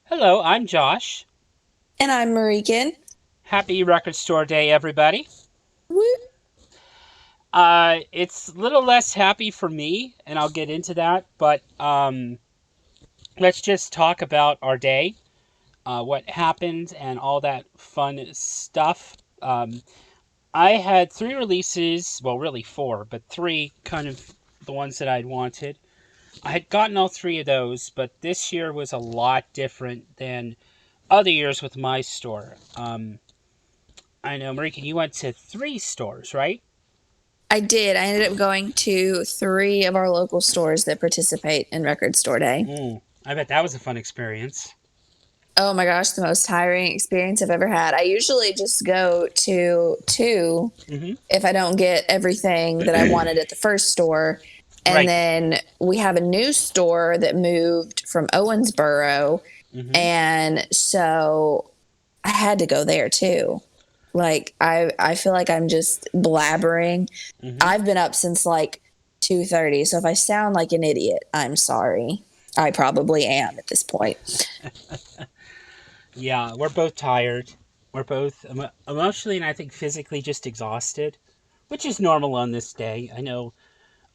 Hello, I'm Josh. And I'm Marichen. Happy Record Store Day, everybody. Woo. It's a little less happy for me, and I'll get into that, but let's just talk about our day, what happened, and all that fun stuff. I had three releases, well, really four, but three kind of the ones that I'd wanted. I had gotten all three of those, but this year was a lot different than other years with my store. I know, Marika, you went to three stores, right? I did. I ended up going to three of our local stores that participate in Record Store Day. I bet that was a fun experience. Oh my gosh, the most tiring experience I've ever had. I usually just go to two Hmm. if I don't get everything that I wanted at the first store. And Right. then we have a new store that moved from Owensboro. Hmm. And so I had to go there too. Like I feel like I'm just blabbering. Hmm. I've been up since like 2:30, so if I sound like an idiot, I'm sorry. I probably am at this point. Yeah, we're both tired. We're both emotionally and I think physically just exhausted, which is normal on this day. I know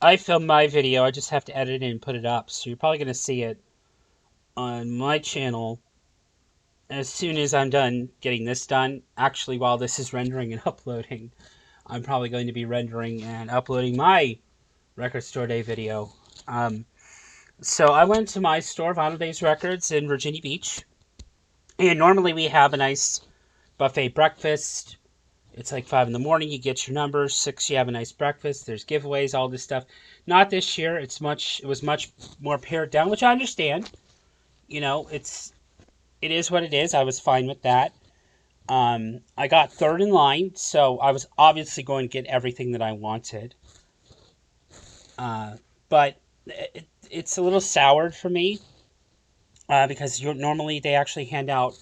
I filmed my video, I just have to edit it and put it up. So you're probably going to see it on my channel as soon as I'm done getting this done. Actually, while this is rendering and uploading, I'm probably going to be rendering and uploading my Record Store Day video. Um, So I went to my store, Vinyl Days Records in Virginia Beach, and normally we have a nice buffet breakfast. It's like 5 in the morning. You get your numbers. 6, you have a nice breakfast. There's giveaways, all this stuff. Not this year. It was much more pared down, which I understand. It is what it is. I was fine with that. I got third in line, so I was obviously going to get everything that I wanted. But it's a little soured for me because normally they actually hand out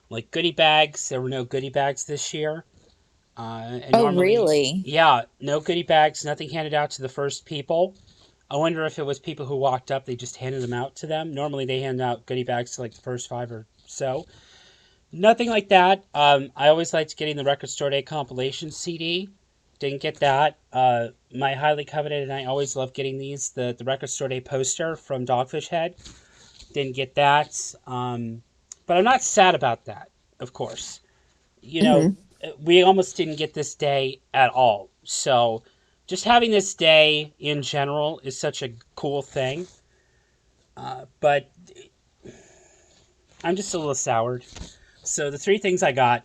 like goodie bags. There were no goodie bags this year. And Oh, normally, really? yeah, no goodie bags, nothing handed out to the first people. I wonder if it was people who walked up, they just handed them out to them. Normally they hand out goodie bags to like the first five or so. Nothing like that. I always liked getting the Record Store Day compilation CD. Didn't get that. My highly coveted, and I always love getting these, the Record Store Day poster from Dogfish Head. Didn't get that. But I'm not sad about that, of course. You know, Hmm. we almost didn't get this day at all. So just having this day in general is such a cool thing. But I'm just a little soured. So the three things I got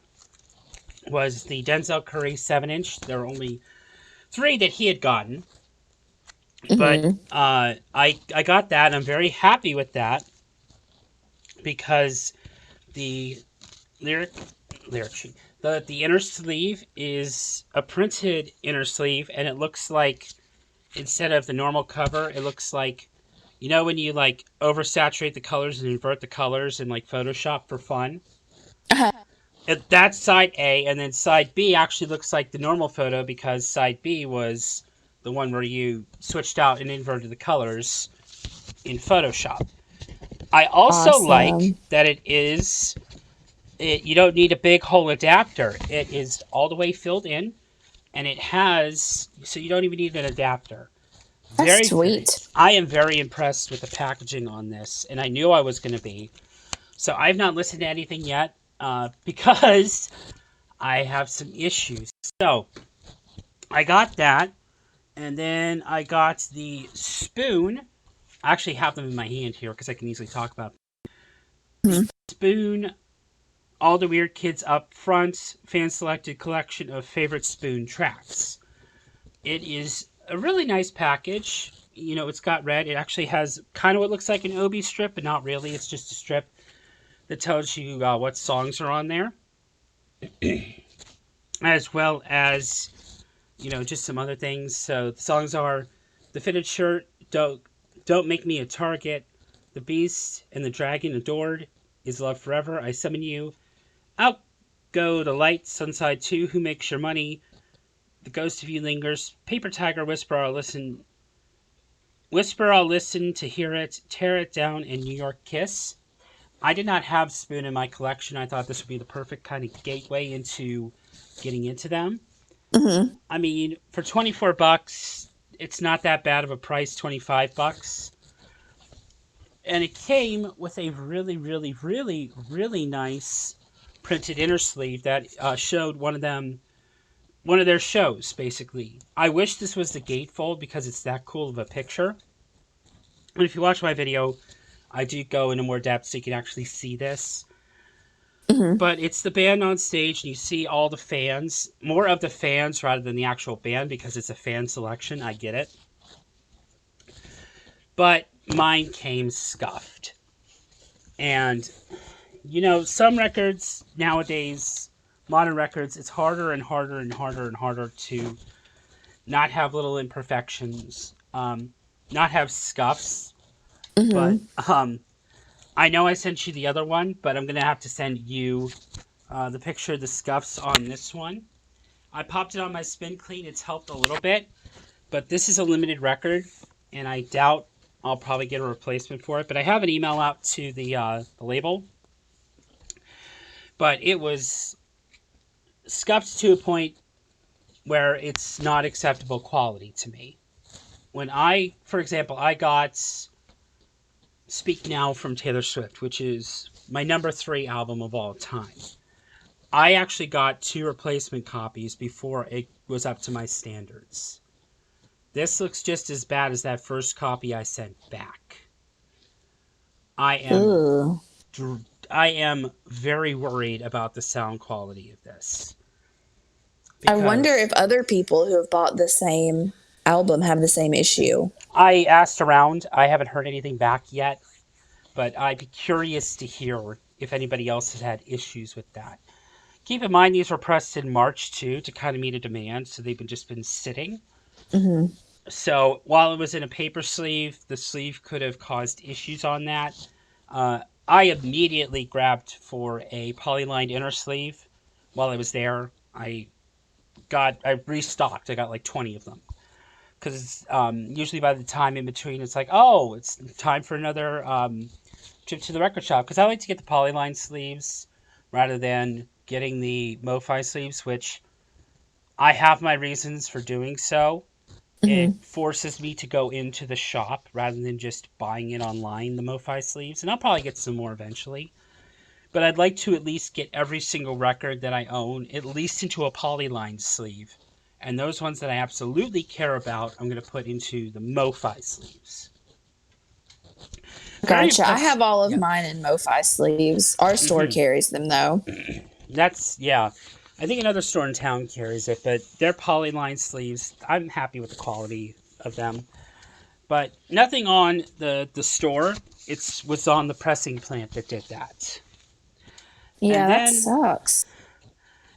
was the Denzel Curry 7 inch. There were only three that he had gotten. But Hmm. I got that. And I'm very happy with that because the lyric lyric sheet. The inner sleeve is a printed inner sleeve, and it looks like instead of the normal cover, it looks like when you like oversaturate the colors and invert the colors in like Photoshop for fun. Uh-huh. That's side A, and then side B actually looks like the normal photo because side B was the one where you switched out and inverted the colors in Photoshop. I also like Awesome. that you don't need a big hole adapter. It is all the way filled in, and it has so you don't even need an adapter. That's Very. sweet. I am very impressed with the packaging on this, and I knew I was going to be. So I've not listened to anything yet because I have some issues. So I got that, and then I got the spoon. I actually have them in my hand here because I can easily talk about them. The Mhm. spoon. All the Weird Kids Up Front fan selected collection of favorite spoon tracks. It is a really nice package. It's got red. It actually has kind of what looks like an Obi strip, but not really. It's just a strip that tells you what songs are on there, as well as just some other things. So the songs are "The Fitted Shirt," "Don't Make Me a Target," "The Beast and the Dragon Adored," "Is Love Forever," "I Summon You," "Out Go the Lights," "Sunside 2," "Who Makes Your Money," "The Ghost of You Lingers," "Paper Tiger," "Whisper I'll Listen to Hear It," "Tear It Down," and "New York Kiss." I did not have Spoon in my collection. I thought this would be the perfect kind of gateway into getting into them. Hmm. I mean, for 24 bucks, it's not that bad of a price, 25 bucks. And it came with a really, really, really, really nice printed inner sleeve that showed one of their shows, basically. I wish this was the gatefold because it's that cool of a picture. And if you watch my video, I do go into more depth so you can actually see this. Hmm. But it's the band on stage, and you see all the fans, more of the fans rather than the actual band because it's a fan selection. I get it. But mine came scuffed. And, some records nowadays, modern records, it's harder and harder and harder and harder to not have little imperfections, not have scuffs. But Hmm. I know I sent you the other one, but I'm going to have to send you the picture of the scuffs on this one. I popped it on my spin clean. It's helped a little bit, but this is a limited record, and I doubt I'll probably get a replacement for it. But I have an email out to the label, but it was scuffed to a point where it's not acceptable quality to me. When for example, I got Speak Now from Taylor Swift, which is my number 3 album of all time. I actually got 2 replacement copies before it was up to my standards. This looks just as bad as that first copy I sent back. I am Ooh. I am very worried about the sound quality of this I wonder because if other people who have bought the same album have the same issue. I asked around. I haven't heard anything back yet, but I'd be curious to hear if anybody else has had issues with that. Keep in mind these were pressed in March too to kind of meet a demand, so they've just been sitting. Hmm. So while it was in a paper sleeve, the sleeve could have caused issues on that. I immediately grabbed for a polylined inner sleeve while I was there. I restocked. I got like 20 of them because usually by the time in between, it's like, oh, it's time for another trip to the record shop. Because I like to get the polyline sleeves rather than getting the MoFi sleeves, which I have my reasons for doing so. It Hmm. forces me to go into the shop rather than just buying it online, the MoFi sleeves. And I'll probably get some more eventually. But I'd like to at least get every single record that I own at least into a polyline sleeve. And those ones that I absolutely care about, I'm going to put into the MoFi sleeves. Very Gotcha. I impressed. have all of Yeah. mine in MoFi sleeves. Our store Hmm. carries them though. Yeah. I think another store in town carries it, but they're polyline sleeves. I'm happy with the quality of them. But nothing on the store. It's what's on the pressing plant that did that. And Yeah, that then sucks.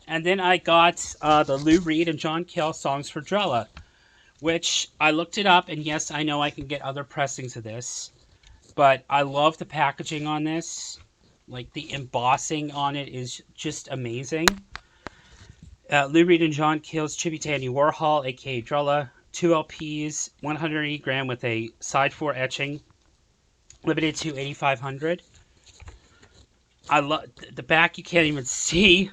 and then I got the Lou Reed and John Cale songs for Drella, which I looked it up, and yes, I know I can get other pressings of this, but I love the packaging on this. Like the embossing on it is just amazing. Lou Reed and John Cale's tribute to Andy Warhol, aka Drella, 2 LPs, 180 gram with a side 4 etching, limited to 8,500. I love the back. You can't even see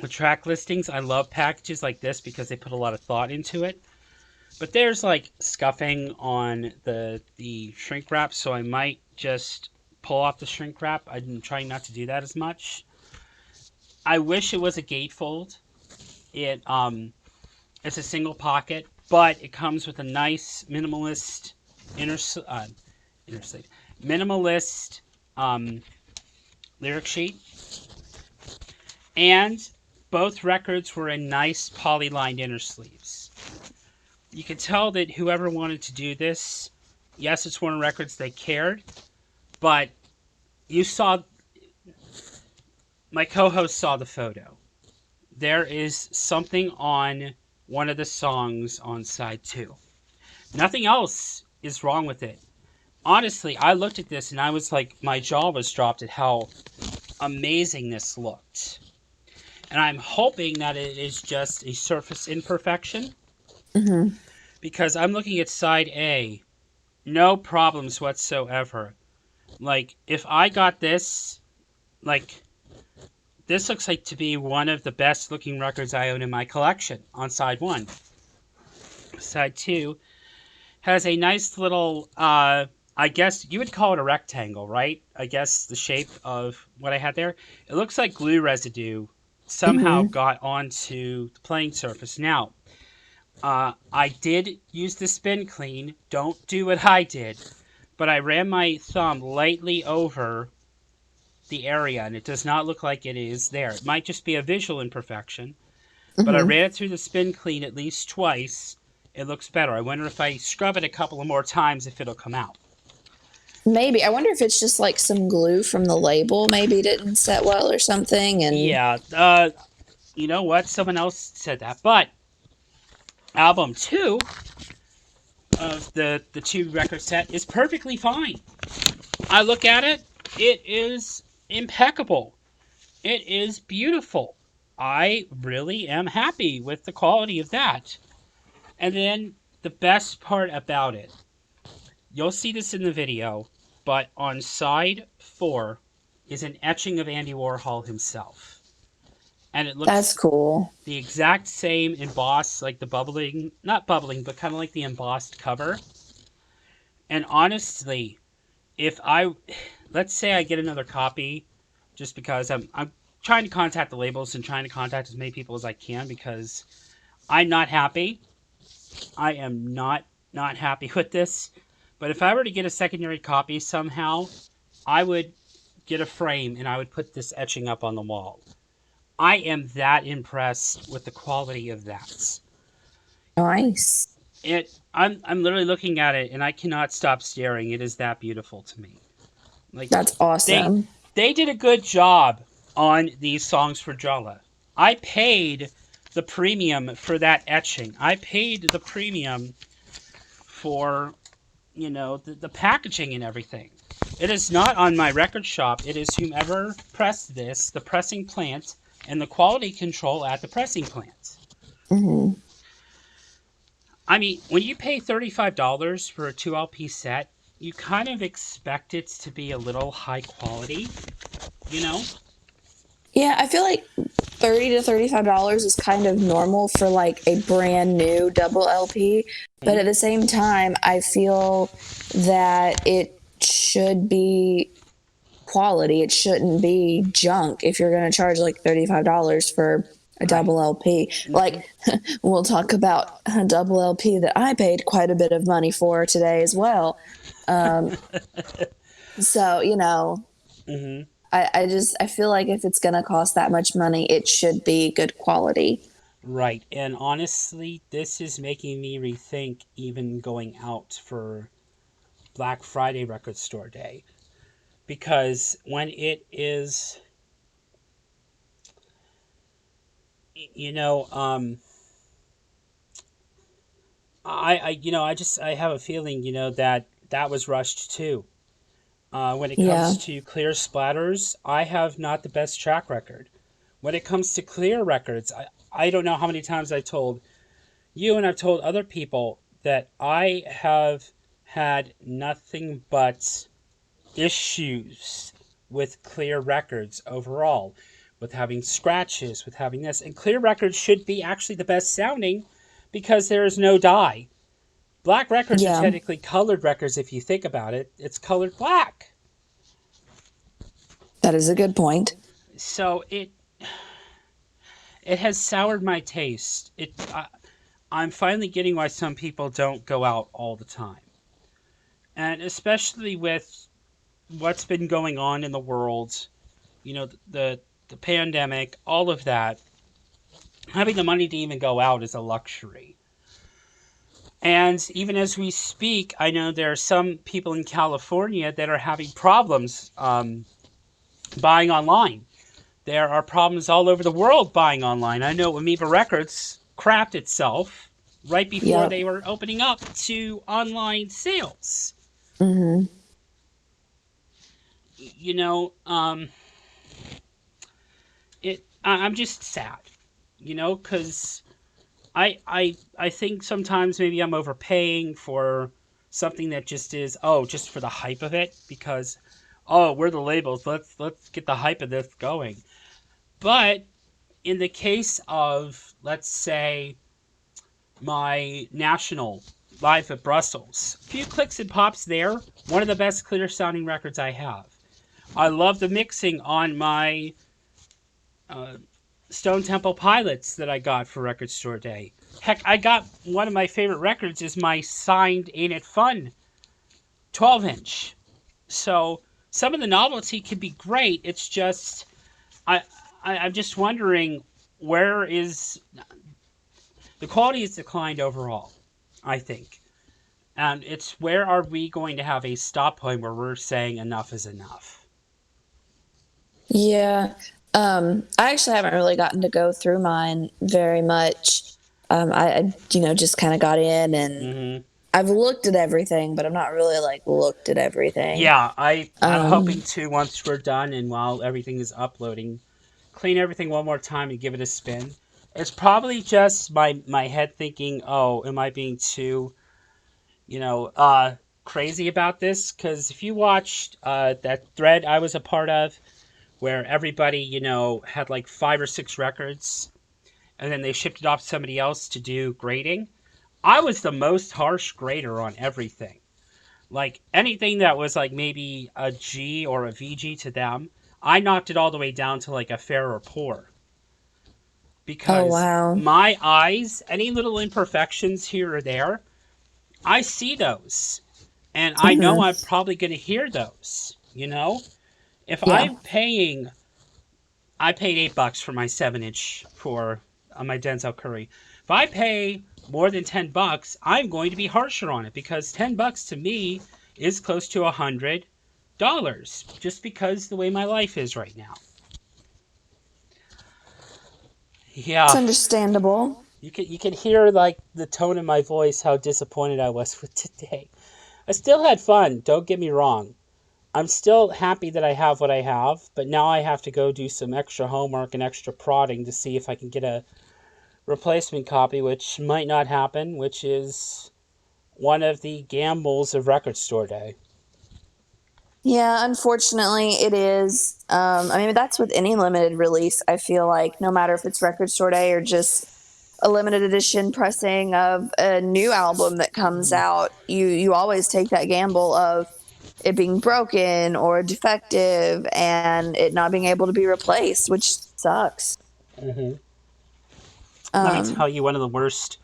the track listings. I love packages like this because they put a lot of thought into it. But there's like scuffing on the shrink wrap, so I might just pull off the shrink wrap. I'm trying not to do that as much. I wish it was a gatefold. It's a single pocket, but it comes with a nice minimalist inner inner sleeve, minimalist um, lyric sheet, and both records were in nice polylined inner sleeves. You can tell that whoever wanted to do this, yes, it's Warner Records, they cared, but you saw, my co-host saw the photo. There is something on one of the songs on side 2. Nothing else is wrong with it. Honestly, I looked at this and I was like, my jaw was dropped at how amazing this looked. And I'm hoping that it is just a surface imperfection Hmm. because I'm looking at side A, no problems whatsoever. Like, if I got this, like, this looks like to be one of the best looking records I own in my collection on side one. Side two has a nice little, I guess you would call it a rectangle, right? I guess the shape of what I had there. It looks like glue residue somehow Hmm. got onto the playing surface. Now, I did use the spin clean. Don't do what I did, but I ran my thumb lightly over the area, and it does not look like it is there. It might just be a visual imperfection, but I Hmm. ran it through the spin clean at least twice. It looks better. I wonder if I scrub it a couple of more times if it'll come out. Maybe. I wonder if it's just like some glue from the label maybe didn't set well or something. And Yeah, you know what? Someone else said that. But album two of the two record set is perfectly fine. I look at it, it is impeccable. It is beautiful. I really am happy with the quality of that. And then the best part about it, you'll see this in the video, but on side four is an etching of Andy Warhol himself. And it that's looks cool. the exact same embossed, like the bubbling, not bubbling, but kind of like the embossed cover. And honestly, if I, let's say I get another copy, just because I'm trying to contact the labels and trying to contact as many people as I can because I'm not happy. I am not happy with this. But if I were to get a secondary copy somehow, I would get a frame and I would put this etching up on the wall. I am that impressed with the quality of that. Nice. I'm literally looking at it and I cannot stop staring. It is that beautiful to me. Like That's they awesome. they did a good job on these songs for Jala. I paid the premium for that etching. I paid the premium for, the packaging and everything. It is not on my record shop. It is whomever pressed this, the pressing plant, and the quality control at the pressing plant. Hmm. I mean, when you pay $35 for a 2 LP set, you kind of expect it to be a little high quality, you know? Yeah, I feel like $30 to $35 is kind of normal for like a brand new double LP. But at the same time, I feel that it should be quality. It shouldn't be junk if you're going to charge like $35 for a Right. double LP. Mm-hmm. Like, we'll talk about a double LP that I paid quite a bit of money for today as well. Um, so, Mm-hmm. I feel like if it's going to cost that much money, it should be good quality. Right. And honestly, this is making me rethink even going out for Black Friday record store day. Because when it is, you know, I have a feeling, that was rushed too. When it Yeah. comes to clear splatters, I have not the best track record. When it comes to clear records, I don't know how many times I told you and I've told other people that I have had nothing but issues with clear records overall, with having scratches, with having this. And clear records should be actually the best sounding because there is no dye. Black records are Yeah. technically colored records if you think about it. It's colored black. That is a good point. So it has soured my taste. I'm finally getting why some people don't go out all the time. And especially with what's been going on in the world, the pandemic, all of that, having the money to even go out is a luxury. And even as we speak, I know there are some people in California that are having problems buying online. There are problems all over the world buying online. I know Amoeba Records crapped itself right before Yep. they were opening up to online sales. Hmm. You know, I'm just sad, because I think sometimes maybe I'm overpaying for something that just is just for the hype of it because oh, we're the labels. Let's get the hype of this going. But in the case of, let's say, my national live at Brussels, a few clicks and pops there. One of the best clear sounding records I have. I love the mixing on my uh, Stone Temple Pilots that I got for Record Store Day. Heck, I got one of my favorite records is my signed Ain't It Fun 12-inch. So some of the novelty can be great. It's just I, I'm just wondering where is the quality has declined overall. I think, and it's where are we going to have a stop point where we're saying enough is enough. Yeah. I actually haven't really gotten to go through mine very much. Just kind of got in and Mm-hmm. I've looked at everything, but I'm not really like looked at everything. Yeah, I'm hoping Um, to once we're done and while everything is uploading, clean everything one more time and give it a spin. It's probably just my head thinking, oh, am I being too, you know, crazy about this? Because if you watched that thread I was a part of, where everybody, had like 5 or 6 records, and then they shipped it off to somebody else to do grading. I was the most harsh grader on everything. Like anything that was like maybe a G or a VG to them, I knocked it all the way down to like a fair or poor. oh Because wow. my eyes, any little imperfections here or there, I see those. And I know Hmm. I'm probably going to hear those. If Yeah. I paid $8 for my 7-inch for my Denzel Curry. If I pay more than $10, I'm going to be harsher on it because $10 to me is close to $100, just because the way my life is right now. It's Yeah, understandable. you can hear like the tone in my voice how disappointed I was with today. I still had fun. Don't get me wrong. I'm still happy that I have what I have, but now I have to go do some extra homework and extra prodding to see if I can get a replacement copy, which might not happen, which is one of the gambles of Record Store Day. Yeah, unfortunately, it is. I mean, that's with any limited release. I feel like no matter if it's record store day or just a limited edition pressing of a new album that comes out, you always take that gamble of it being broken or defective and it not being able to be replaced, which sucks. Mm-hmm. Let me Um, tell you one of the worst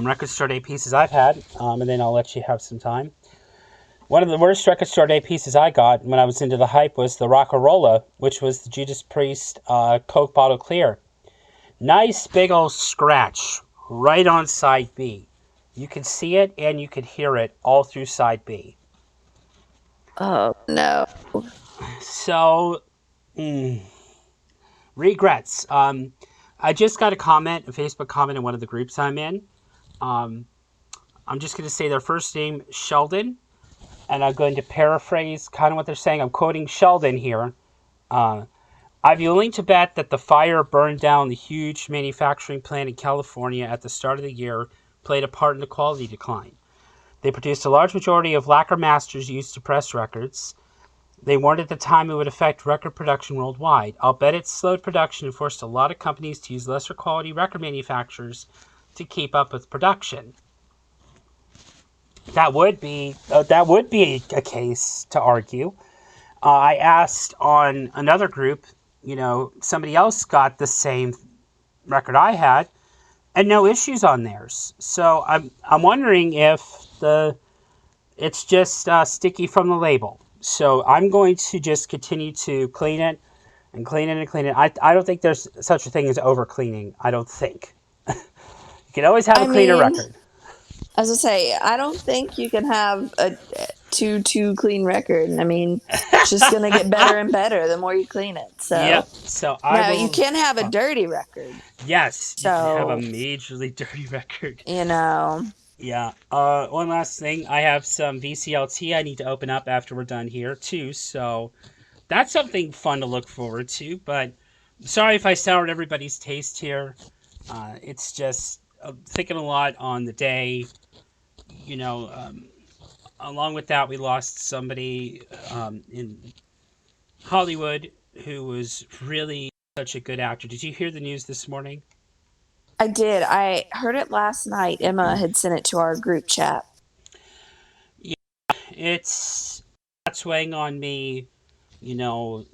Record Store Day pieces I've had, and then I'll let you have some time. One of the worst Record Store Day pieces I got when I was into the hype was the Rockarola, which was the Judas Priest Coke Bottle Clear. Nice big old scratch right on side B. You could see it and you could hear it all through side B. oh no. So, regrets. I just got a Facebook comment in one of the groups I'm in. Um, I'm just going to say their first name, Sheldon, and I'm going to paraphrase kind of what they're saying. I'm quoting Sheldon here. Uh, I'd be willing to bet that the fire burned down the huge manufacturing plant in California at the start of the year played a part in the quality decline. They produced a large majority of lacquer masters used to press records. They warned at the time it would affect record production worldwide. I'll bet it slowed production and forced a lot of companies to use lesser quality record manufacturers to keep up with production. That would be a case to argue. I asked on another group, somebody else got the same record I had, and no issues on theirs. So I'm wondering if it's just sticky from the label. So I'm going to just continue to clean it and clean it and clean it. I don't think there's such a thing as over cleaning. I don't think. You can always have a I cleaner mean, record. as I say, I don't think you can have a two clean record. I mean, it's just gonna get better and better the more you clean it. So Yep. So I now you will. can have a Uh, dirty record. yes, you can have a So, majorly dirty record. you know, Yeah. One last thing. I have some VCLT I need to open up after we're done here too. So that's something fun to look forward to. But sorry if I soured everybody's taste here. It's just thinking a lot on the day. You know, along with that, we lost somebody in Hollywood who was really such a good actor. Did you hear the news this morning? I did. I heard it last night. Emma had sent it to our group chat. Yeah, it's that's weighing on me. You know,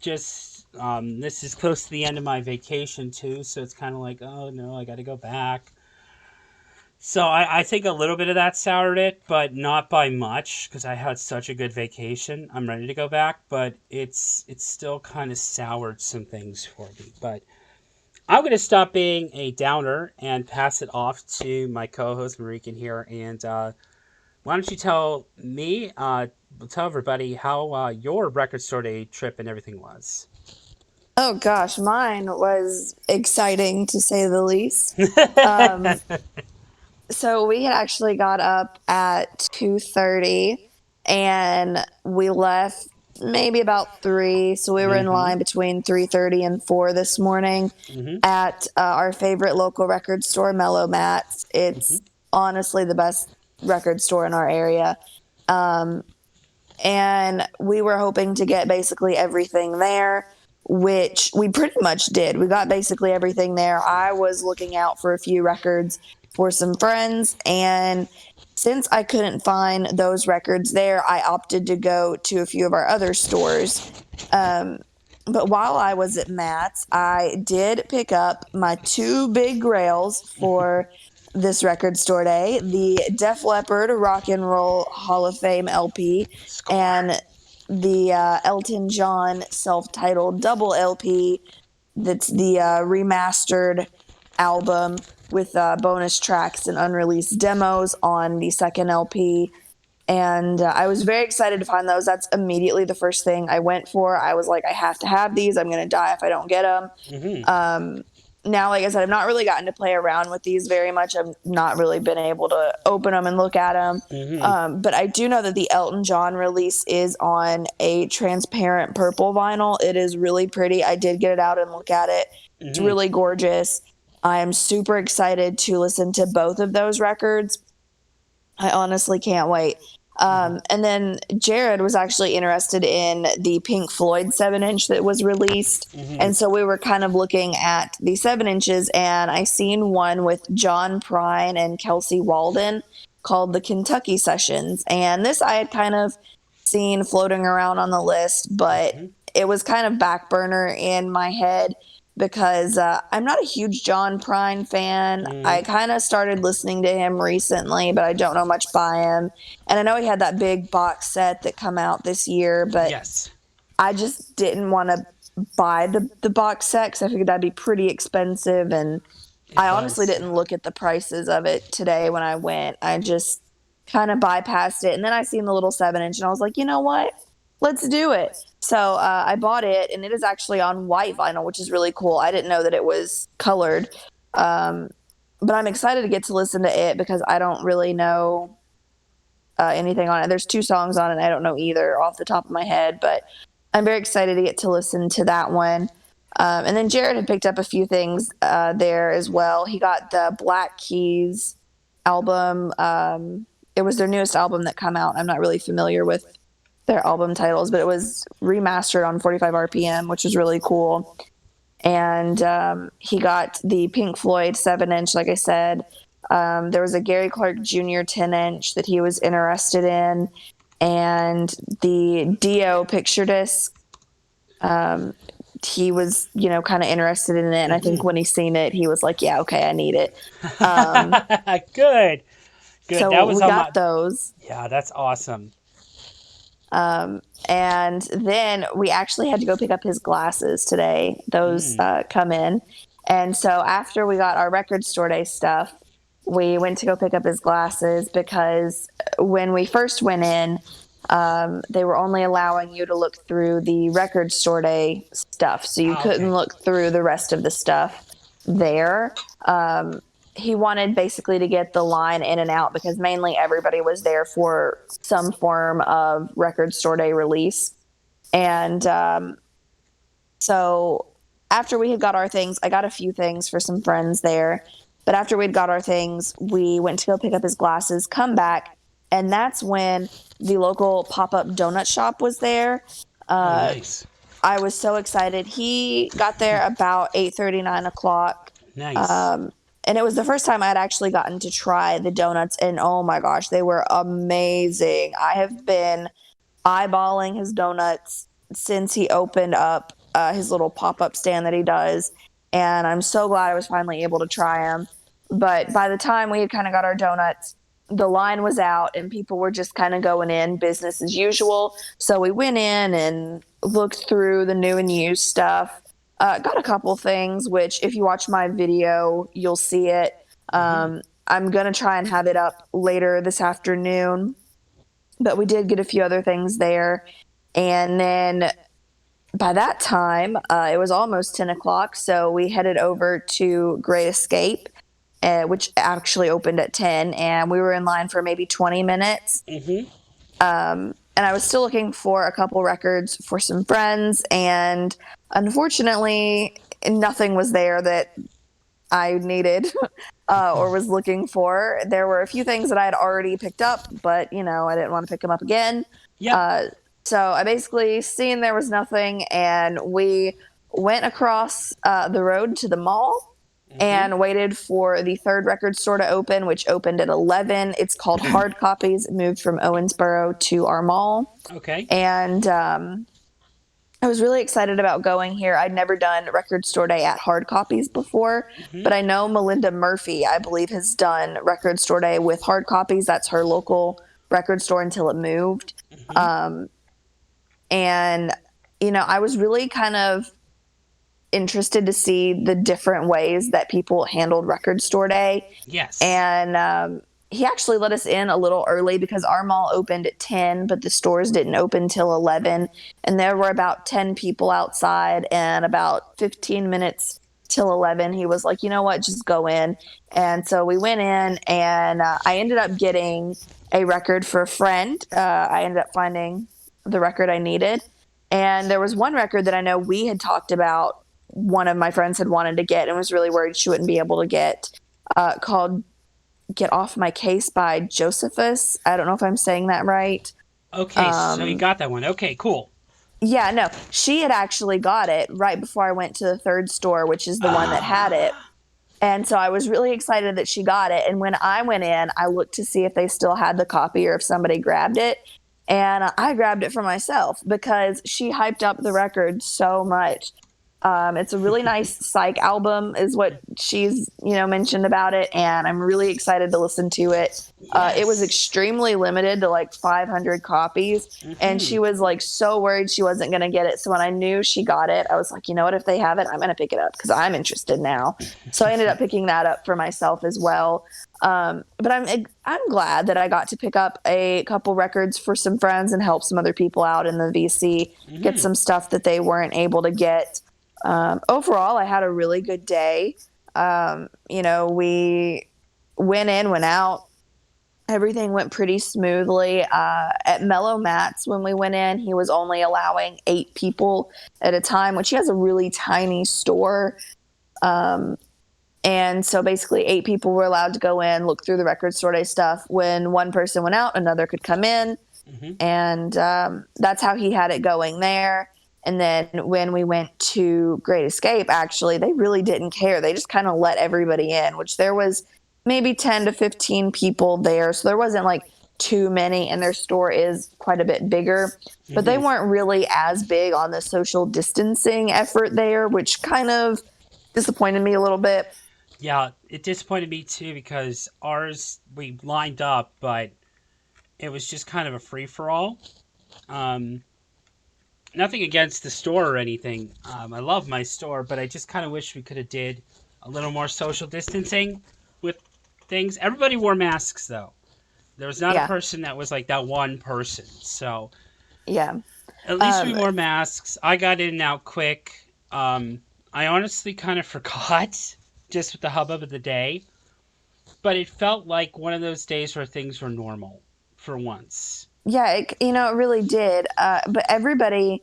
just this is close to the end of my vacation too, so it's kind of like, oh no, I got to go back. So I think a little bit of that soured it, but not by much because I had such a good vacation. I'm ready to go back, but it's still kind of soured some things for me. But I'm going to stop being a downer and pass it off to my co-host Marichen here. And why don't you tell everybody how your record store day trip and everything was? Oh gosh, mine was exciting to say the least. Um, so we had actually got up at 2:30 and we left maybe about 3. So we were in Mm-hmm. line between 3:30 and 4 this morning Mm-hmm. at our favorite local record store, Mellow Mats. Mm-hmm. It's honestly the best record store in our area. Um, and we were hoping to get basically everything there, which we pretty much did. We got basically everything there. I was looking out for a few records for some friends, and since I couldn't find those records there, I opted to go to a few of our other stores. Um, but while I was at Matt's, I did pick up my two big grails for this record store day, the Def Leppard Rock and Roll Hall of Fame LP Score. and the Elton John self-titled double LP. That's the remastered album with bonus tracks and unreleased demos on the second LP. And I was very excited to find those. That's immediately the first thing I went for. I was like, I have to have these. I'm going to die if I don't get them. Mm-hmm. Now, like I said, I've not really gotten to play around with these very much. I've not really been able to open them and look at them. Mm-hmm. But I do know that the Elton John release is on a transparent purple vinyl. It is really pretty. I did get it out and look at it. It's Mm-hmm. really gorgeous. I am super excited to listen to both of those records. I honestly can't wait. Mm-hmm. And then Jared was actually interested in the Pink Floyd 7-inch that was released. Mm-hmm. And so we were kind of looking at the 7 inches, and I seen one with John Prine and Kelsey Walden called the Kentucky Sessions. And this I had kind of seen floating around on the list, but Mm-hmm. it was kind of back burner in my head because I'm not a huge John Prine fan. I Mm-hmm. kind of started listening to him recently, but I don't know much by him. And I know he had that big box set that come out this year, but Yes, I just didn't want to buy the box set because I figured that'd be pretty expensive. And it I honestly was. didn't look at the prices of it today when I went. I just kind of bypassed it. And then I seen the little 7 inch and I was like, you know what? Let's do it. So I bought it, and it is actually on white vinyl, which is really cool. I didn't know that it was colored. Um, but I'm excited to get to listen to it because I don't really know anything on it. There's 2 songs on it, and I don't know either off the top of my head, but I'm very excited to get to listen to that one. And then Jared had picked up a few things there as well. He got the Black Keys album. It was their newest album that come out. I'm not really familiar with their album titles, but it was remastered on 45 RPM, which was really cool. And he got the Pink Floyd 7-inch, like I said. There was a Gary Clark Jr. 10-inch that he was interested in, and the Dio picture disc. He was, kind of interested in it, and I think Mm-hmm. when he seen it, he was like, "Yeah, okay, I need it." Um, Good. Good. That so was we on my. got those. Yeah, that's awesome. And then we actually had to go pick up his glasses today. Those Mm. come in. And so after we got our record store day stuff, we went to go pick up his glasses because when we first went in, they were only allowing you to look through the record store day stuff. So you Ah, okay. couldn't look through the rest of the stuff there. He wanted basically to get the line in and out because mainly everybody was there for some form of record store day release. And so after we had got our things, I got a few things for some friends there. But after we'd got our things, we went to go pick up his glasses, come back. And that's when the local pop-up donut shop was there. Oh, Uh, nice. I was so excited. He got there about 8:30, 9 o'clock. Nice. Um, and it was the first time I'd actually gotten to try the donuts. And oh my gosh, they were amazing. I have been eyeballing his donuts since he opened up his little pop-up stand that he does, and I'm so glad I was finally able to try them. But by the time we had kind of got our donuts, the line was out and people were just kind of going in business as usual. So we went in and looked through the new and used stuff. Got a couple things, which if you watch my video, you'll see it. Hmm. I'm gonna try and have it up later this afternoon, but we did get a few other things there. And then by that time, it was almost 10 o'clock. So we headed over to Great Escape, which actually opened at 10. And we were in line for maybe 20 minutes. Hmm. And I was still looking for a couple records for some friends. And unfortunately, nothing was there that I needed or was looking for. There were a few things that I had already picked up, but I didn't want to pick them up again. Yep. So I basically seen there was nothing, and we went across the road to the mall Hmm. and waited for the third record store to open, which opened at 11. It's called Hard Copies. It moved from Owensboro to our mall, Okay. and I was really excited about going here. I'd never done record store day at Hard Copies before, Hmm. but I know Melinda Murphy, I believe, has done record store day with Hard Copies. That's her local record store until it moved. Hmm. Um, and, I was really kind of interested to see the different ways that people handled record store day. Yes. And he actually let us in a little early because our mall opened at 10, but the stores didn't open till 11. And there were about 10 people outside, and about 15 minutes till 11, he was like, you know what, just go in. And so we went in, and I ended up getting a record for a friend. I ended up finding the record I needed. And there was one record that I know we had talked about, one of my friends had wanted to get and was really worried she wouldn't be able to get, called Get Off My Case by Josephus. I don't know if I'm saying that right. Okay, so you Um, got that one. Okay, cool. yeah, no, she had actually got it right before I went to the third store, which is the one that had it. Ah. And so I was really excited that she got it. And when I went in, I looked to see if they still had the copy or if somebody grabbed it. And I grabbed it for myself because she hyped up the record so much. It's a really nice psych album, is what she's mentioned about it, and I'm really excited to listen to it. It was Yes. extremely limited to like 500 copies, and Hmm. she was like so worried she wasn't going to get it. So when I knew she got it, I was like, you know what? If they have it, I'm going to pick it up because I'm interested now. So I ended up picking that up for myself as well. But I'm glad that I got to pick up a couple records for some friends and help some other people out in the VC get Hmm. some stuff that they weren't able to get. Overall, I had a really good day. We went in, went out. Everything went pretty smoothly. At Mellow Mats, when we went in, he was only allowing 8 people at a time, which he has a really tiny store. Um, and so basically, 8 people were allowed to go in, look through the record store day stuff. When one person went out, another could come in. Hmm. And that's how he had it going there. And then when we went to Great Escape, actually, they really didn't care. They just kind of let everybody in, which there was maybe 10 to 15 people there. So there wasn't like too many, and their store is quite a bit bigger. But they Hmm. weren't really as big on the social distancing effort there, which kind of disappointed me a little bit. Yeah, it disappointed me too because ours we lined up, but it was just kind of a free for all. Um, Nothing against the store or anything. I love my store, but I just kind of wish we could have did a little more social distancing with things. Everybody wore masks though. There was not a Yeah. person that was like that one person. So Yeah. at least we Um, wore masks. I got in and out quick. I honestly kind of forgot just with the hubbub of the day, but it felt like one of those days where things were normal for once. yeah, it really did. But everybody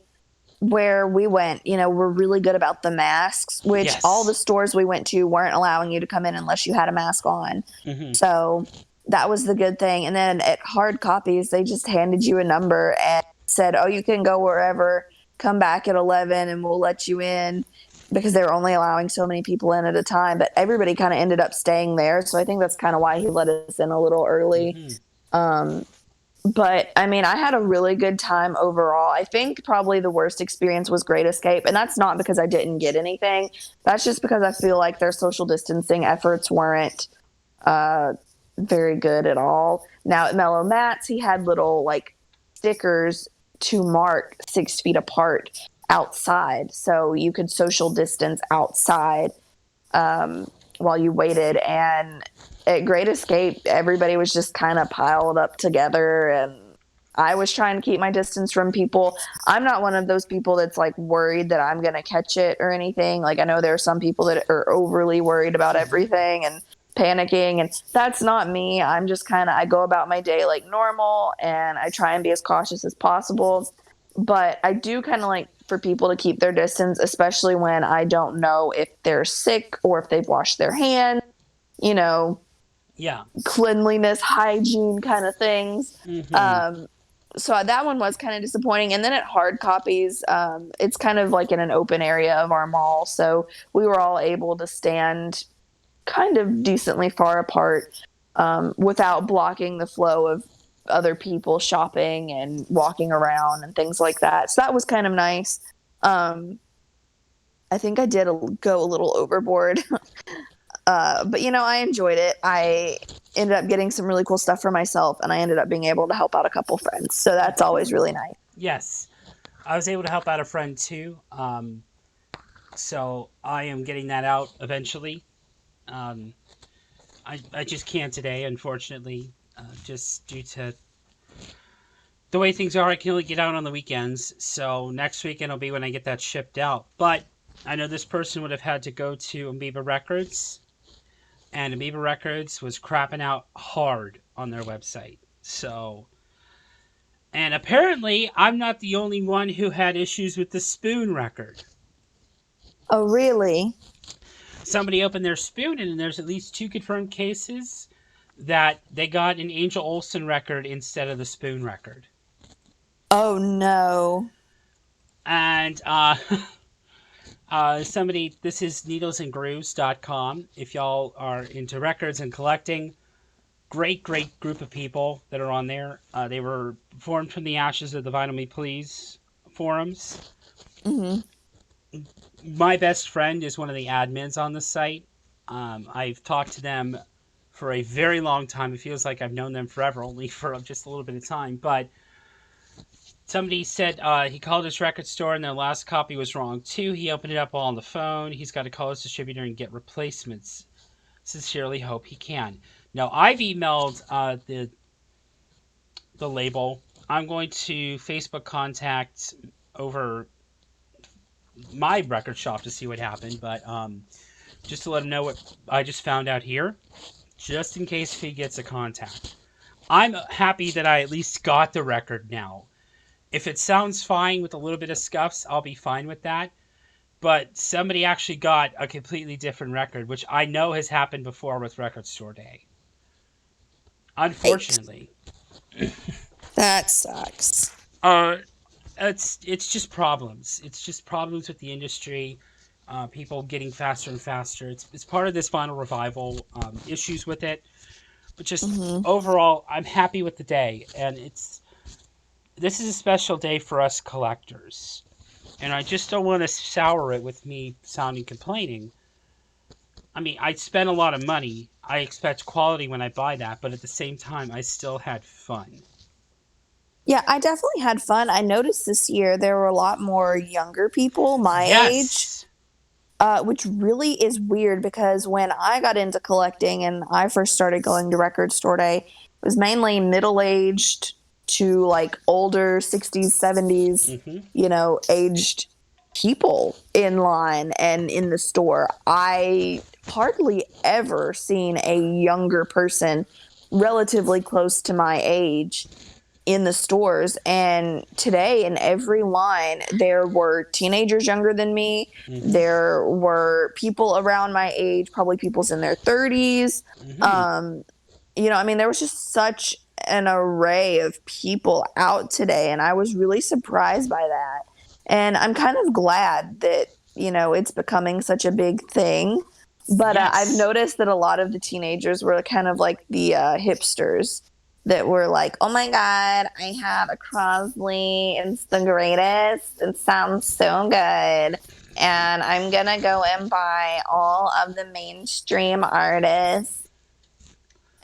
where we went, were really good about the masks, which all the Yes. stores we went to weren't allowing you to come in unless you had a mask on. Hmm. So that was the good thing. And then at hard copies, they just handed you a number and said, "Oh, you can go wherever. Come back at 11, and we'll let you in." Because they were only allowing so many people in at a time, but everybody kind of ended up staying there. So I think that's kind of why he let us in a little early. Mm-hmm. Um, but I mean, I had a really good time overall. I think probably the worst experience was Great Escape, and that's not because I didn't get anything. That's just because I feel like their social distancing efforts weren't uh, very good at all. Now at Mellow Mats, he had little like stickers to mark 6 feet apart outside, so you could social distance outside while you waited. And at Great Escape, everybody was just kind of piled up together, and I was trying to keep my distance from people. I'm not one of those people that's like worried that I'm going to catch it or anything. Like, I know there are some people that are overly worried about Mm-hmm. everything and panicking, and that's not me. I'm just kind of, I go about my day like normal, and I try and be as cautious as possible. But I do kind of like for people to keep their distance, especially when I don't know if they're sick or if they've washed their hands, you know, Yeah. cleanliness, hygiene kind of things. Mm-hmm. Um, so that one was kind of disappointing. And then at hard copies, it's kind of like in an open area of our mall. So we were all able to stand kind of decently far apart without blocking the flow of other people shopping and walking around and things like that. So that was kind of nice. Um, I think I did go a little overboard, but you know, I enjoyed it. I ended up getting some really cool stuff for myself, and I ended up being able to help out a couple friends. So that's always really nice. Yes. I was able to help out a friend too. So I am getting that out eventually. Um, I just can't today, unfortunately, just due to the way things are. I can only get out on the weekends. So next weekend will be when I get that shipped out. But I know this person would have had to go to Amoeba Records, and Amoeba Records was crapping out hard on their website. So, and apparently, I'm not the only one who had issues with the Spoon record. Oh, really? Somebody opened their Spoon, and there's at least 2 confirmed cases that they got an Angel Olsen record instead of the Spoon record. Oh, no. And somebody, this is needlesandgrooves.com. If y'all are into records and collecting, great group of people that are on there. They were formed from the ashes of the Vinyl Me Please forums. Mm-hmm. My best friend is one of the admins on the site. I've talked to them for a very long time. It feels like I've known them forever, only for just a little bit of time. But somebody said he called his record store and their last copy was wrong too. He opened it up all on the phone. He's got to call his distributor and get replacements. Sincerely hope he can. Now I've emailed the label. I'm going to Facebook contact over my record shop to see what happened, but just to let him know what I just found out here, just in case if he gets a contact. I'm happy that I at least got the record now. If it sounds fine with a little bit of scuffs, I'll be fine with that. But somebody actually got a completely different record, which I know has happened before with Record Store Day. Right. Unfortunately. That sucks. Uh, it's just problems. It's just problems with the industry. People getting faster and faster. It's part of this vinyl revival. Issues with it, but just Mm-hmm. overall, I'm happy with the day, and this is a special day for us collectors, and I just don't want to sour it with me sounding complaining. I mean, I spent a lot of money. I expect quality when I buy that, but at the same time, I still had fun. Yeah, I definitely had fun. I noticed this year there were a lot more younger people my age, Yes. which really is weird because when I got into collecting and I first started going to record store day, it was mainly middle aged to like older 60s, 70s, Mm-hmm. aged people in line and in the store. I hardly ever seen a younger person relatively close to my age in the stores. And today, in every line, there were teenagers younger than me. Mm-hmm. There were people around my age, probably people's in their 30s. Mm-hmm. Um, I mean, there was just such an array of people out today, and I was really surprised by that. And I'm kind of glad that, it's becoming such a big thing. But I've Yes. noticed that a lot of the teenagers were kind of like the hipsters that were like, oh my God, I have a Crosley. It's the greatest. It sounds so good. And I'm going to go and buy all of the mainstream artists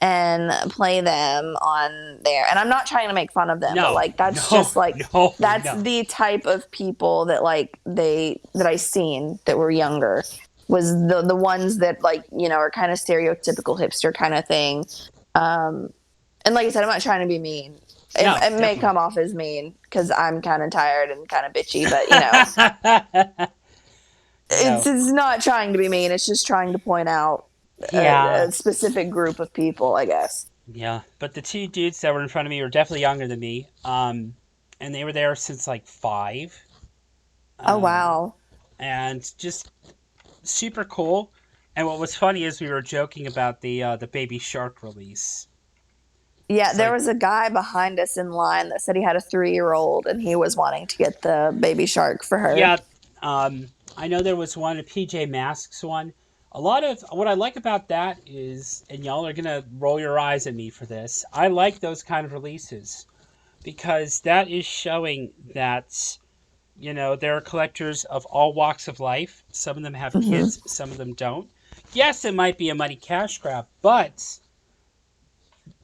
and play them on there. And I'm not trying to make fun of them, but No, like that's no, just like no, that's no. the type of people that like that I seen that were younger was the ones that like, are kind of stereotypical hipster kind of thing. Um and like I said, I'm not trying to be mean. No, It may definitely. come off as mean because I'm kind of tired and kind of bitchy, but No. it's not trying to be mean. It's just trying to point out Yeah. a specific group of people, I guess. Yeah. But the two dudes that were in front of me were definitely younger than me. And they were there since like 5. Oh Um, wow. and just super cool. And what was funny is we were joking about the Baby Shark release. Yeah, It's there like, was a guy behind us in line that said he had a 3-year-old and he was wanting to get the baby shark for her. yeah, I know there was one, a PJ Masks one. A lot of what I like about that is, and y'all are gonna roll your eyes at me for this. I like those kind of releases because that is showing that there are collectors of all walks of life. Some of them have Hmm. kids, some of them don't. Yes, it might be a money cash grab, but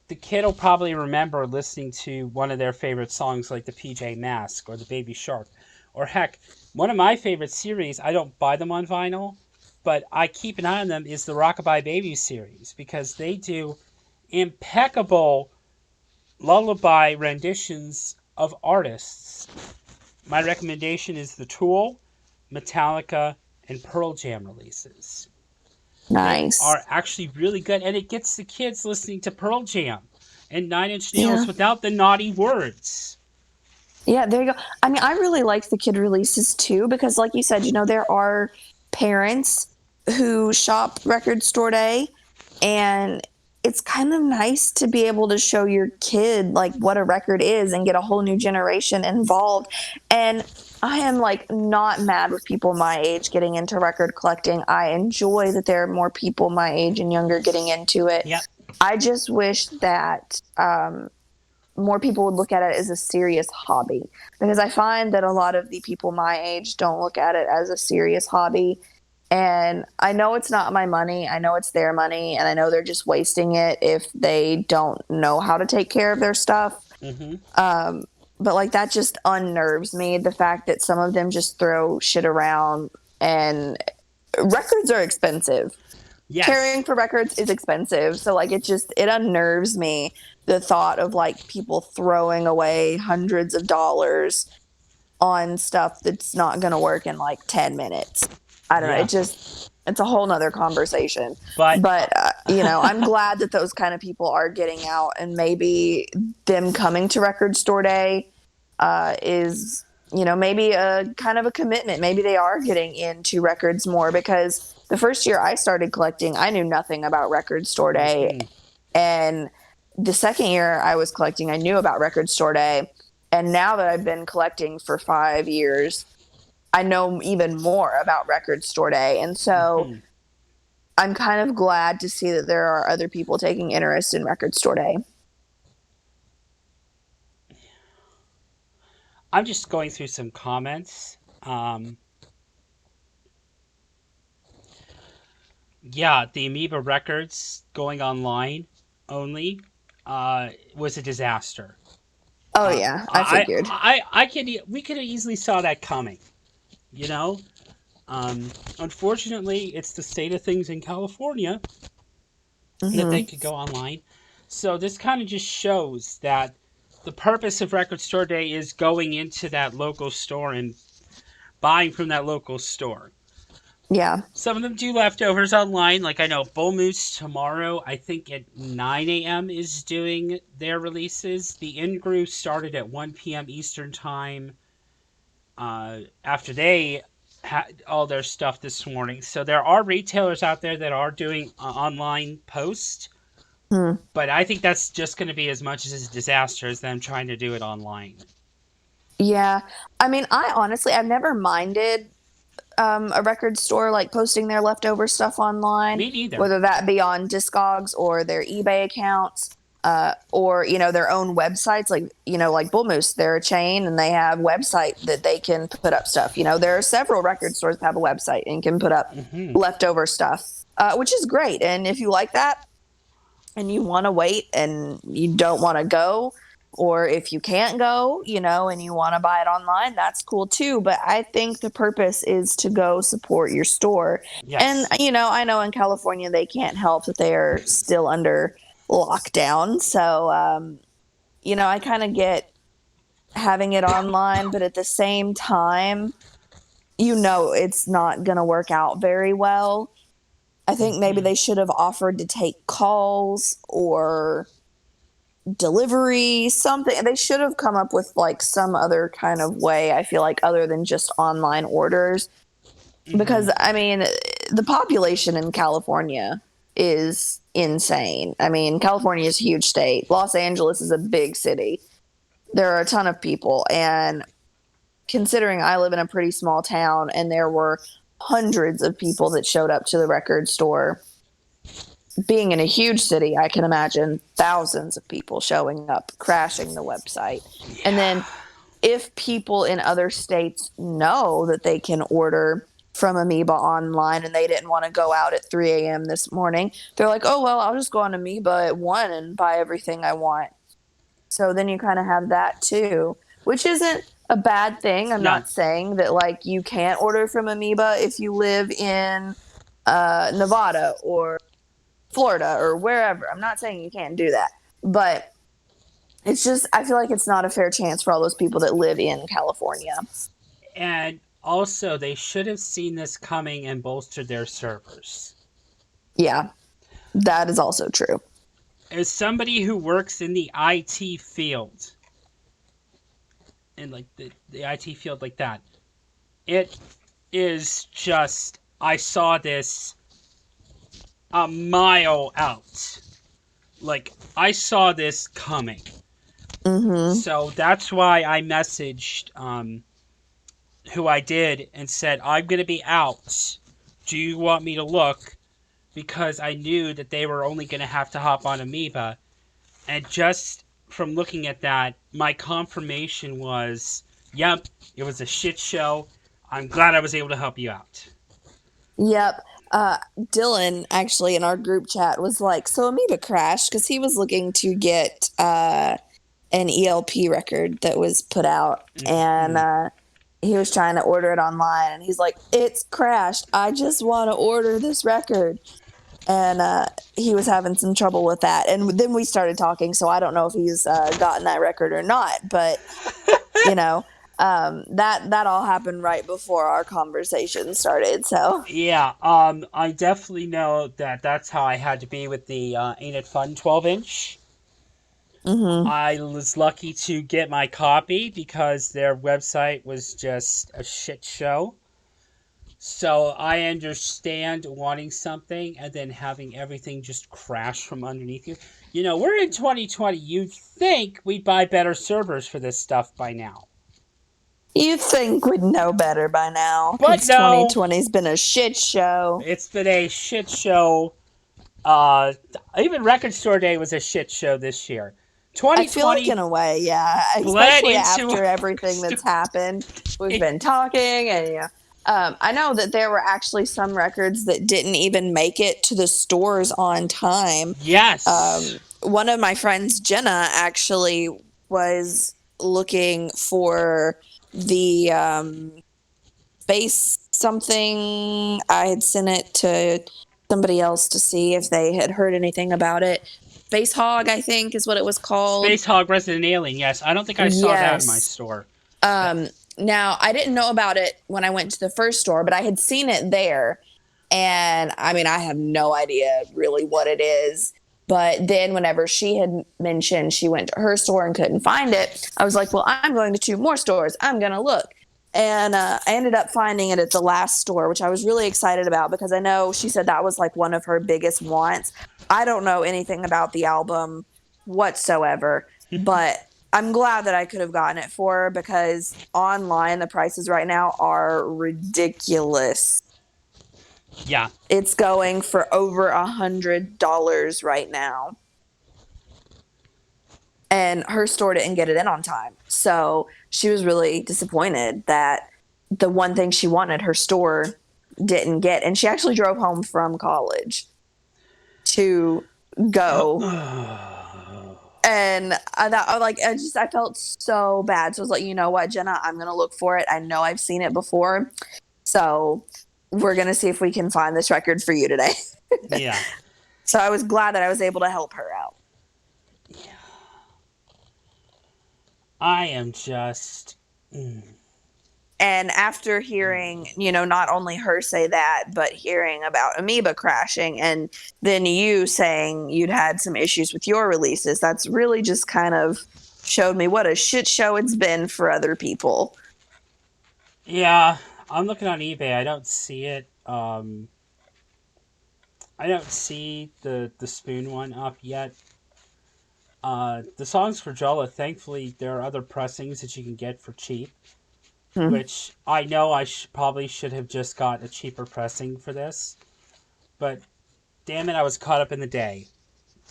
the kid will probably remember listening to one of their favorite songs like the PJ Mask or the Baby Shark. Or heck, one of my favorite series, I don't buy them on vinyl, but I keep an eye on them, is the Rockabye Baby series because they do impeccable lullaby renditions of artists. My recommendation is the Tool, Metallica, and Pearl Jam releases. They Nice. are actually really good, and it gets the kids listening to Pearl Jam and Nine Inch Nails Yeah. without the naughty words. Yeah, there you go. I mean, I really like the kid releases too because like you said, there are parents who shop record store day and it's kind of nice to be able to show your kid like what a record is and get a whole new generation involved. And I am like not mad with people my age getting into record collecting. I enjoy that there are more people my age and younger getting into it. Yep. I just wish that more people would look at it as a serious hobby because I find that a lot of the people my age don't look at it as a serious hobby. And I know it's not my money. I know it's their money. And I know they're just wasting it if they don't know how to take care of their stuff. Mm-hmm. Um, but like that just unnerves me. The fact that some of them just throw shit around and records are expensive. Caring Yes. for records is expensive. So like it unnerves me the thought of like people throwing away hundreds of dollars on stuff that's not going to work in like 10 minutes. I don't know. Yeah. It's a whole nother conversation. But But, I'm glad that those kind of people are getting out and maybe them coming to record store day is, maybe a kind of a commitment. Maybe they are getting into records more because the first year I started collecting, I knew nothing about record store day. mm-mm. And the second year I was collecting, I knew about record store day. And now that I've been collecting for 5 years, I know even more about record store day. And so Mm-hmm. I'm kind of glad to see that there are other people taking interest in record store day. I'm just going through some comments. Yeah, the Amoeba Records going online only was a disaster. Oh yeah, I figured. We could have easily saw that coming. You know, unfortunately, it's the state of things in California that they Hmm. could go online. So this kind of just shows that the purpose of Record Store Day is going into that local store and buying from that local store. Yeah. Some of them do leftovers online. Like I know Bull Moose tomorrow, I think at 9 a.m. is doing their releases. The in group started at 1 p.m. Eastern Time after they had all their stuff this morning. So there are retailers out there that are doing online posts Hmm. But I think that's just going to be as much as a disaster as them trying to do it online. Yeah. I mean, I've never minded a record store like posting their leftover stuff online, Me neither. whether that be on Discogs or their eBay accounts, or their own websites. Like like Bull Moose, they're a chain and they have website that they can put up stuff. There are several record stores that have a website and can put up Hmm. leftover stuff, which is great. And if you like that, and you want to wait and you don't want to go, or if you can't go, and you want to buy it online, that's cool too. But I think the purpose is to go support your store. And, Yes. I know in California they can't help that they're still under lockdown. So, I kind of get having it online, but at the same time, it's not going to work out very well. I think maybe Hmm. they should have offered to take calls or delivery, something. They should have come up with like some other kind of way, I feel like, other than just online orders. Hmm. Because I mean, the population in California is insane. I mean, California is a huge state. Los Angeles is a big city. There are a ton of people, and considering I live in a pretty small town and there were hundreds of people that showed up to the record store, being in a huge city, I can imagine thousands of people showing up, crashing the website. And Yeah. then if people in other states know that they can order from Amoeba online and they didn't want to go out at 3 a.m. this morning, they're like, oh, well, I'll just go on Amoeba at 1 and buy everything I want. So then you kind of have that too, which isn't a bad thing. I'm No. not saying that like you can't order from Amoeba if you live in Nevada or Florida or wherever. I'm not saying you can't do that, but it's just I feel like it's not a fair chance for all those people that live in California. And also, they should have seen this coming and bolstered their servers. Yeah, that is also true. As somebody who works in the IT field, in like the IT field like that, it is just I saw this a mile out. Like I saw this coming. Mm-hmm. So that's why I messaged who I did and said, I'm going to be out. Do you want me to look? Because I knew that they were only going to have to hop on Amoeba. And just from looking at that, my confirmation was, yep, it was a shit show. I'm glad I was able to help you out. Yep. Dylan actually in our group chat was like, "So Amoeba crashed because he was looking to get an ELP record that was put out, and Hmm. he was trying to order it online, and he's like, it's crashed. I just want to order this record." And he was having some trouble with that. And then we started talking, so I don't know if he's gotten that record or not. But you know, that all happened right before our conversation started. So, Yeah, I definitely know that that's how I had to be with the Ain't It Fun 12-inch. hmm I was lucky to get my copy because their website was just a shit show. So I understand wanting something and then having everything just crash from underneath you. We're in 2020. You'd think we'd buy better servers for this stuff by now. you think we'd know better by now But because no, 2020's been a shit show. it's been a shit show. Uh, Even Record Store Day was a shit show this year. I feel like 2020 in a way, yeah, bled especially into after everything that's happened. We've been talking, and I know that there were actually some records that didn't even make it to the stores on time. yes. One of my friends, Jenna, actually was looking for the space something. I had sent it to somebody else to see if they had heard anything about it. Space Hog, I think, is what it was called. Space Hog Resident Alien. Yes, I don't think I saw that in my Yes. store. That Um, Now, I didn't know about it when I went to the first store, but I had seen it there. And I mean, I have no idea really what it is. But then, whenever she had mentioned she went to her store and couldn't find it, I was like, well, I'm going to two more stores. I'm going to look. And I ended up finding it at the last store, which I was really excited about because I know she said that was like one of her biggest wants. I don't know anything about the album whatsoever, but I'm glad that I could have gotten it for her because online the prices right now are ridiculous. Yeah. It's going for over $100 right now. And her store didn't get it in on time. So she was really disappointed that the one thing she wanted, her store didn't get. And she actually drove home from college to go. And I felt so bad. So I was like, you know what, Jenna, I'm going to look for it. I know I've seen it before. So we're going to see if we can find this record for you today. Yeah. So I was glad that I was able to help her out. Yeah. I am just. And after hearing, not only her say that, but hearing about Amoeba crashing and then you saying you'd had some issues with your releases, that's really just kind of showed me what a shit show it's been for other people. Yeah, I'm looking on eBay. I don't see it. I don't see the Spoon one up yet. The songs for Jola, thankfully, there are other pressings that you can get for cheap. Which I know I probably should have just got a cheaper pressing for this. But damn it, I was caught up in the day.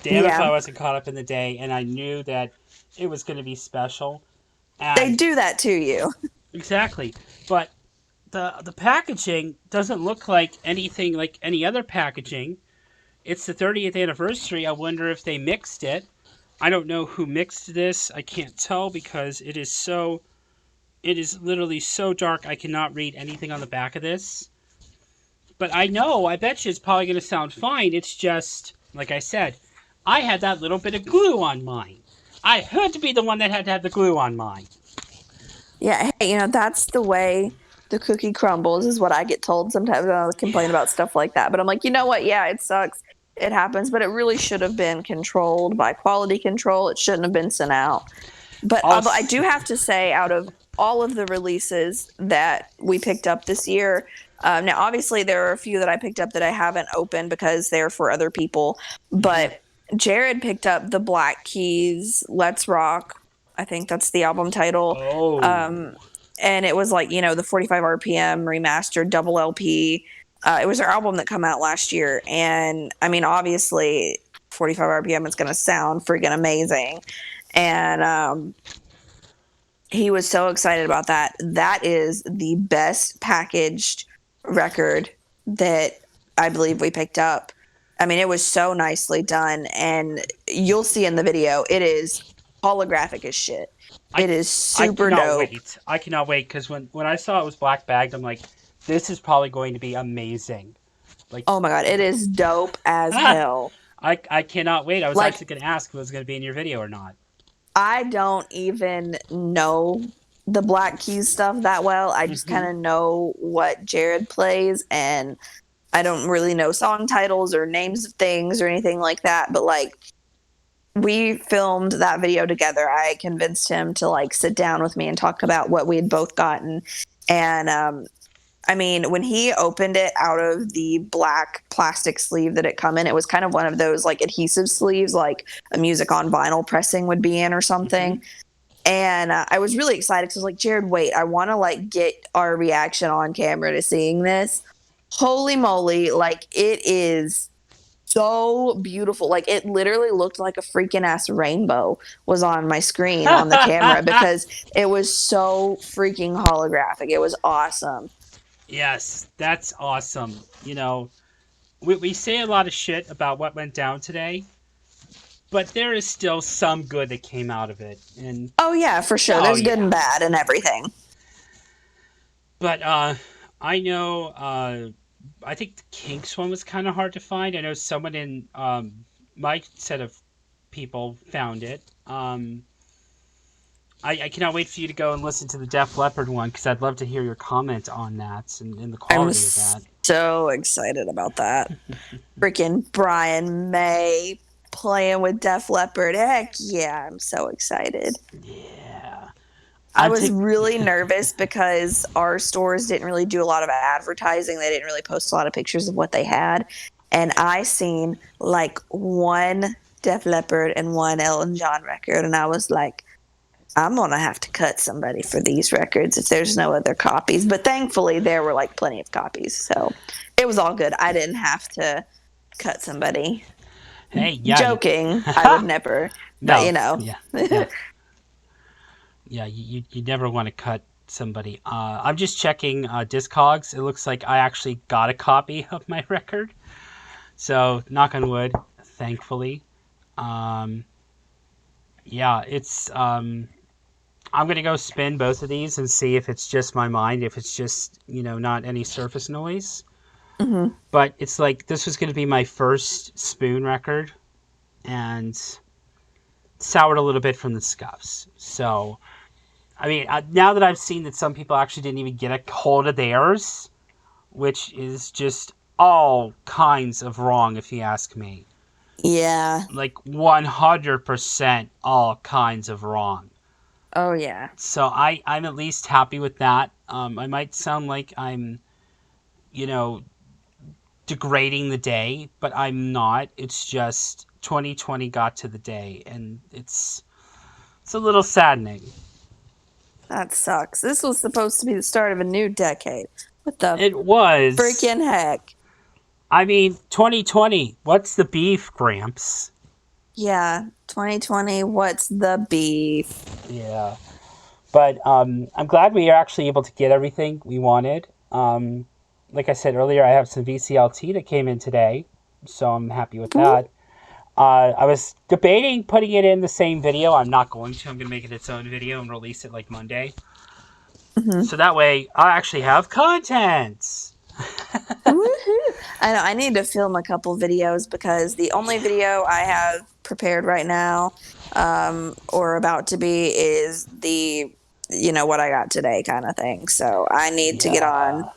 Damn if I wasn't caught up in the day, and I knew that it was going to be special. And they do that to you. Exactly. But the packaging doesn't look like anything like any other packaging. It's the 30th anniversary. I wonder if they mixed it. I don't know who mixed this. I can't tell because it is literally so dark I cannot read anything on the back of this. But I bet you it's probably going to sound fine. It's just, like I said, I had that little bit of glue on mine. I had to be the one that had to have the glue on mine. Yeah, hey, that's the way the cookie crumbles is what I get told sometimes when I complain about stuff like that. But I'm like, you know what? Yeah, it sucks. It happens, but it really should have been controlled by quality control. It shouldn't have been sent out. But although I do have to say, out of all of the releases that we picked up this year, now obviously there are a few that I picked up that I haven't opened because they're for other people. But Jared picked up the Black Keys, Let's Rock. I think that's the album title. Oh. And it was like, the 45 RPM remastered double LP. It was their album that came out last year. And I mean, obviously 45 RPM is going to sound freaking amazing. And he was so excited about that. That is the best packaged record that I believe we picked up. I mean, it was so nicely done. And you'll see in the video, it is holographic as shit. It is super dope. I cannot wait because when I saw it was black bagged, I'm like, this is probably going to be amazing. Like, oh my god, it is dope as hell. I cannot wait. I was actually going to ask if it was going to be in your video or not. I don't even know the Black Keys stuff that well. I just kind of know what Jared plays, and I don't really know song titles or names of things or anything like that. But we filmed that video together. I convinced him to sit down with me and talk about what we had both gotten. And I mean, when he opened it out of the black plastic sleeve that it come in, it was kind of one of those adhesive sleeves, like a music on vinyl pressing would be in or something. And I was really excited because I was like, Jared, wait, I want to get our reaction on camera to seeing this. Holy moly. It is so beautiful. It literally looked like a freaking ass rainbow was on my screen on the camera because it was so freaking holographic. It was awesome. Yes, that's awesome. We say a lot of shit about what went down today, but there is still some good that came out of it. And oh yeah, for sure. There's good and bad and everything. But I know I think the Kinks one was kind of hard to find. I know someone in my set of people found it. I cannot wait for you to go and listen to the Def Leppard one because I'd love to hear your comment on that and the quality of that. So excited about that. Freaking Brian May playing with Def Leppard. Heck yeah, I'm so excited. Yeah. I was really nervous because our stores didn't really do a lot of advertising. They didn't really post a lot of pictures of what they had. and I seen like one Def Leppard and one Elton John record, and I was like, I'm gonna have to cut somebody for these records if there's no other copies. But thankfully, there were like plenty of copies, so it was all good. I didn't have to cut somebody. Hey, yeah, you. Joking, I would never, but No, you know. yeah, yeah, yeah. You never want to cut somebody. I'm just checking Discogs. It looks like I actually got a copy of my record. So knock on wood, thankfully. Um, yeah, it's. I'm gonna go spin both of these and see if it's just my mind, if it's just not any surface noise. Hmm. But it's like this was gonna be my first Spoon record, and soured a little bit from the scuffs. So I mean, now that I've seen that some people actually didn't even get a hold of theirs, which is just all kinds of wrong, if you ask me. Yeah. Like 100% all kinds of wrong. Oh yeah. So I'm at least happy with that. I might sound like I'm, you know, degrading the day, but I'm not. It's just 2020 got to the day, and it's a little saddening. That sucks. This was supposed to be the start of a new decade. What the It was. freaking heck? I mean, 2020. What's the beef, Gramps? Yeah, 2020. What's the beef? Yeah. But I'm glad we are actually able to get everything we wanted. Like I said earlier, I have some VCLT that came in today, so I'm happy with Ooh. that. I was debating putting it in the same video. I'm not going to. I'm going to make it its own video and release it like Monday. Mm-hmm. So that way, I actually have content. Woohoo! I know I need to film a couple videos because the only video I have prepared right now, or about to be, is the what I got today kind of thing. So I need to get on Yeah.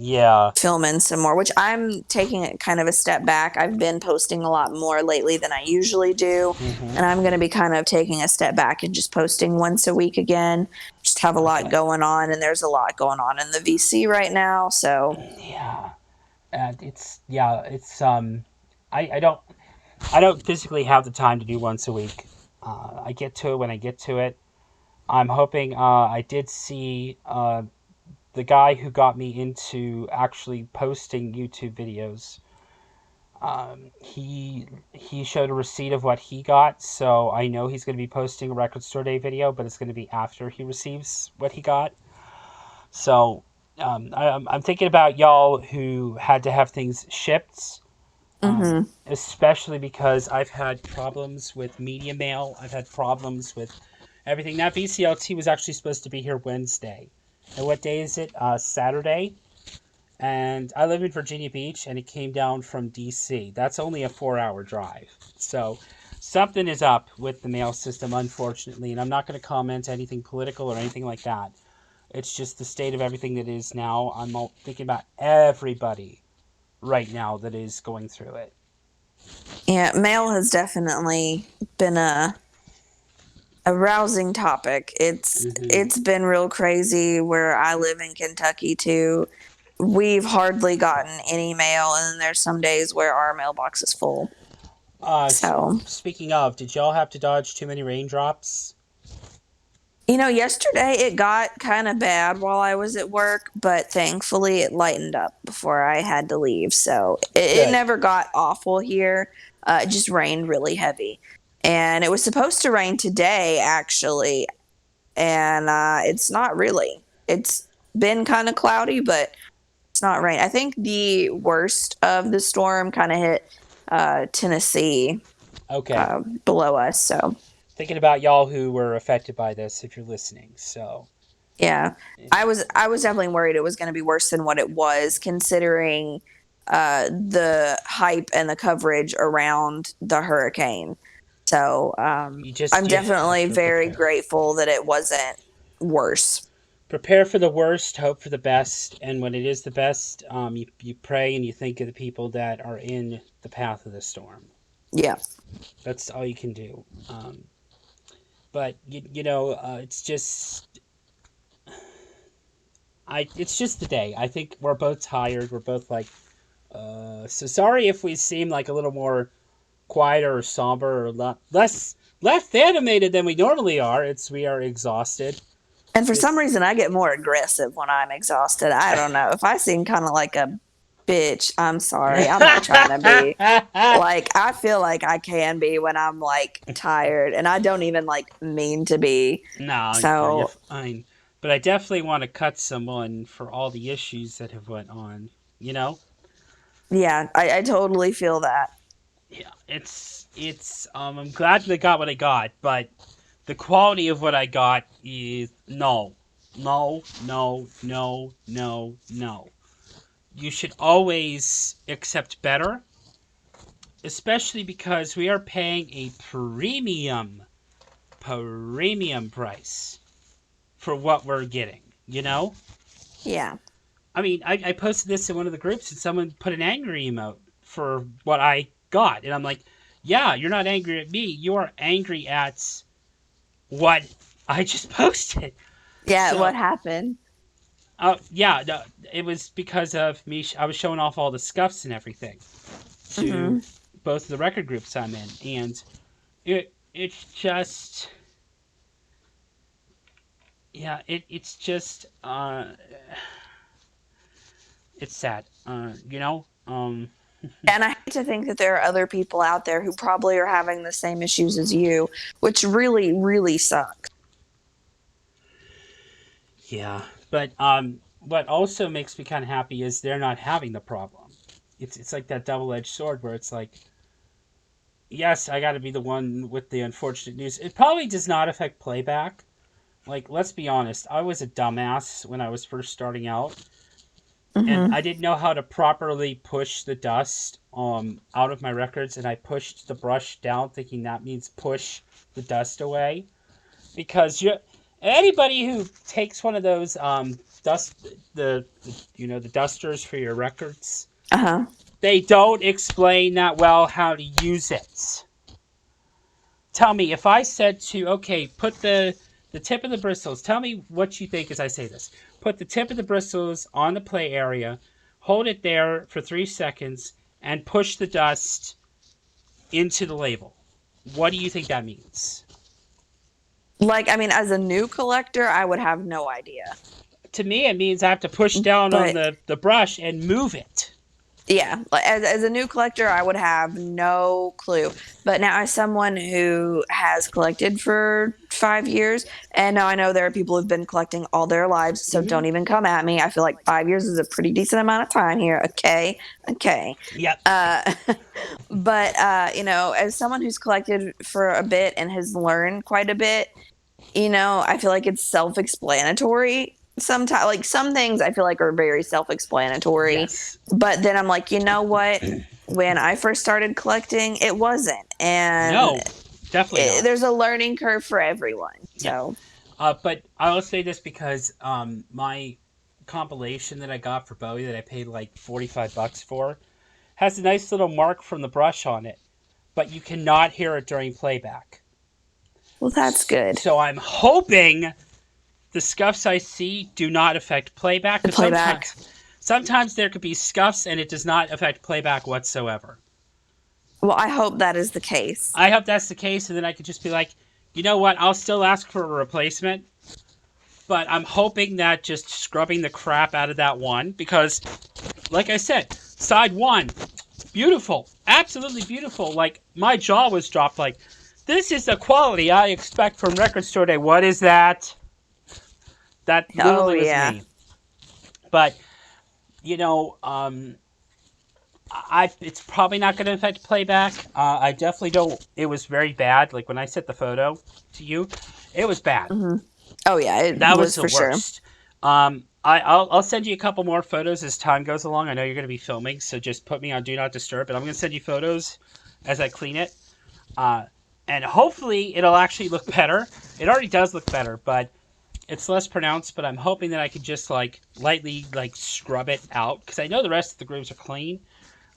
Yeah. filming some more, which I'm taking it kind of a step back. I've been posting a lot more lately than I usually do, Mm-hmm. and I'm going to be kind of taking a step back and just posting once a week again. Just have a lot Okay. going on, and there's a lot going on in the VC right now, so Yeah. And I don't physically have the time to do once a week. I get to it when I get to it. I'm hoping. I did see the guy who got me into actually posting YouTube videos. He showed a receipt of what he got, so I know he's going to be posting a Record Store Day video, but it's going to be after he receives what he got. So I'm thinking about y'all who had to have things shipped, mhm. especially because I've had problems with media mail. I've had problems with everything. That VCLT was actually supposed to be here Wednesday. And what day is it? Saturday. And I live in Virginia Beach, and it came down from DC. That's only a 4-hour drive. So something is up with the mail system, unfortunately. And I'm not going to comment anything political or anything like that. It's just the state of everything that is now. I'm thinking about everybody right now that is going through it. Yeah, mail has definitely been a rousing topic. Mm-hmm. It's been real crazy where I live in Kentucky too. We've hardly gotten any mail, and then there's some days where our mailbox is full. So, Speaking of, did y'all have to dodge too many raindrops? yesterday it got kind of bad while I was at work, but thankfully it lightened up before I had to leave. So it Good. never got awful here. It just rained really heavy. And it was supposed to rain today, actually. And it's not really. It's been kind of cloudy, but it's not rain. I think the worst of the storm kind of hit Tennessee Okay. below us. So Thinking about y'all who were affected by this, if you're listening. So, yeah, I was definitely worried it was going to be worse than what it was, considering the hype and the coverage around the hurricane. So I'm you have definitely to very prepare. grateful that it wasn't worse. Prepare for the worst, hope for the best, and when it is the best, you pray and you think of the people that are in the path of the storm. Yeah. That's all you can do. But it's just it's just the day. I think we're both tired. We're both like So sorry if we seem like a little more quieter or somber or less animated than we normally are. We are exhausted. And for some It's reason, I get more aggressive when I'm exhausted. I don't know. If I seem kind of like a bitch, I'm sorry. I'm not trying to be. Like, I feel like I can be when I'm like tired, and I don't even like mean to be. No, no, you're So, fine. But I definitely want to cut someone for all the issues that have went on. You know? yeah, I totally feel that. Yeah, it's. I'm glad that I got what I got, but the quality of what I got is no, no, no, no, no, no. You should always accept better, especially because we are paying a premium price for what we're getting. You know? Yeah. I mean, I posted this in one of the groups and someone put an angry emote for what I got. And I'm like, yeah, you're not angry at me. You are angry at what I just posted. Yeah. What So, happened? yeah, no, it was because of me. I was showing off all the scuffs and everything to Hmm. both of the record groups I'm in. And it's just, yeah, it's just, it's sad. You know? And I hate to think that there are other people out there who probably are having the same issues as you, which really, really sucks. Yeah, but what also makes me kind of happy is they're not having the problem. It's like that double edged sword where it's like, yes, I got to be the one with the unfortunate news. It probably does not affect playback. Like, let's be honest, I was a dumbass when I was first starting out, and Hmm. I didn't know how to properly push the dust out of my records, and I pushed the brush down, thinking that means push the dust away. Because anybody who takes one of those the dusters for your records, Uh huh. they don't explain that well how to use it. Tell me if I said to okay, put the tip of the bristles. Tell me what you think as I say this. Put the tip of the bristles on the play area, hold it there for 3 seconds, and push the dust into the label. What do you think that means? Like, I mean, as a new collector, I would have no idea. To me, it means I have to push down on But the brush and move it. yeah, like, as a new collector, I would have no clue. But now, as someone who has collected for 5 years, and now I know there are people who've been collecting all their lives, so Mm-hmm. don't even come at me. I feel like 5 years is a pretty decent amount of time here. Okay, okay. Yep. Uh, but as someone who's collected for a bit and has learned quite a bit, I feel like it's self-explanatory. Sometimes, like some things, I feel like are very self-explanatory. Yes. But then I'm like, you know what? When I first started collecting, it wasn't, and No, definitely not. there's a learning curve for everyone. Yeah. So, But I will say this because my compilation that I got for Bowie that I paid like $45 for has a nice little mark from the brush on it, but you cannot hear it during playback. well, that's good. So I'm hoping the scuffs I see do not affect playback. The Because playback. sometimes there could be scuffs and it does not affect playback whatsoever. Well, I hope that is the case. I hope that's the case, and then I could just be like, you know what? I'll still ask for a replacement, but I'm hoping that just scrubbing the crap out of that one because, like I said, side one, beautiful, absolutely beautiful. Like my jaw was dropped. Like this is the quality I expect from Record Store Day. What is that? That Oh literally was yeah. me. But you know, it's probably not going to affect playback. I definitely don't. It was very bad. Like when I sent the photo to you, it was bad. Hmm. Oh yeah, it That was was the for sure. worst. I'll send you a couple more photos as time goes along. I know you're going to be filming, so just put me on Do Not Disturb. But I'm going to send you photos as I clean it, uh, and hopefully it'll actually look better. It already does look better, but it's less pronounced. But I'm hoping that I can just like lightly like scrub it out because I know the rest of the grooves are clean.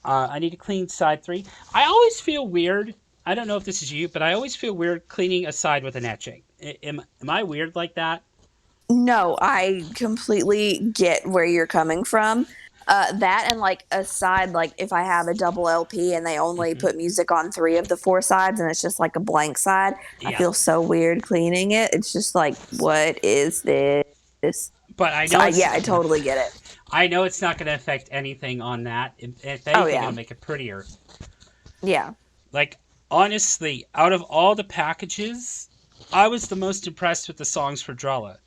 I need to clean side three. I always feel weird. I don't know if this is you, but I always feel weird cleaning a side with an etching. Am I weird like that? No, I completely get where you're coming from. That and like a side, like if I have a double LP and they only Hmm. put music on three of the four sides and it's just like a blank side, I Yeah, feel so weird cleaning it. It's just like, what is this? but I So know it's yeah, I totally get it. I know it's not going to affect anything on that. If Oh anything, it'll yeah, make it prettier. yeah. Like, honestly, out of all the packages, I was the most impressed with the songs for Drella.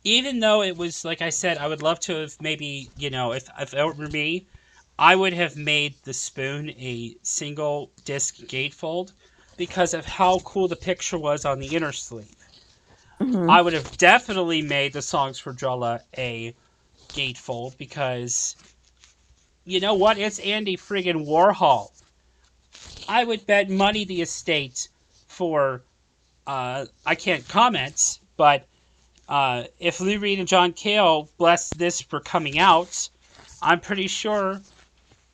Even though it was, like I said, I would love to have maybe, if it were me, I would have made the spoon a single disc gatefold because of how cool the picture was on the inner sleeve. Hmm. I would have definitely made the songs for Drella a gatefold because you know what? It's Andy friggin' Warhol. I would bet money the estate for I can't comment, but if Lou Reed and John Cale blessed this for coming out, I'm pretty sure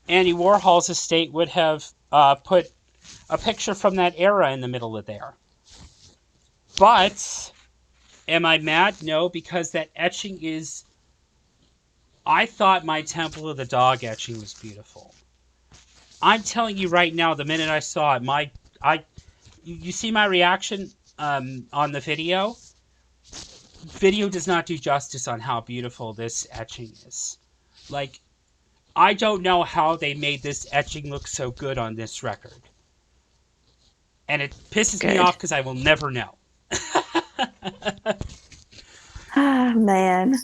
Andy Warhol's estate would have put a picture from that era in the middle of there. But am I mad? No, because that etching is. I thought my Temple of the Dog etching was beautiful. I'm telling you right now, the minute I saw it, I you see my reaction on the video. Video does not do justice on how beautiful this etching is. Like, I don't know how they made this etching look so good on this record. And it pisses me Good. off because I will never know. Ah, man.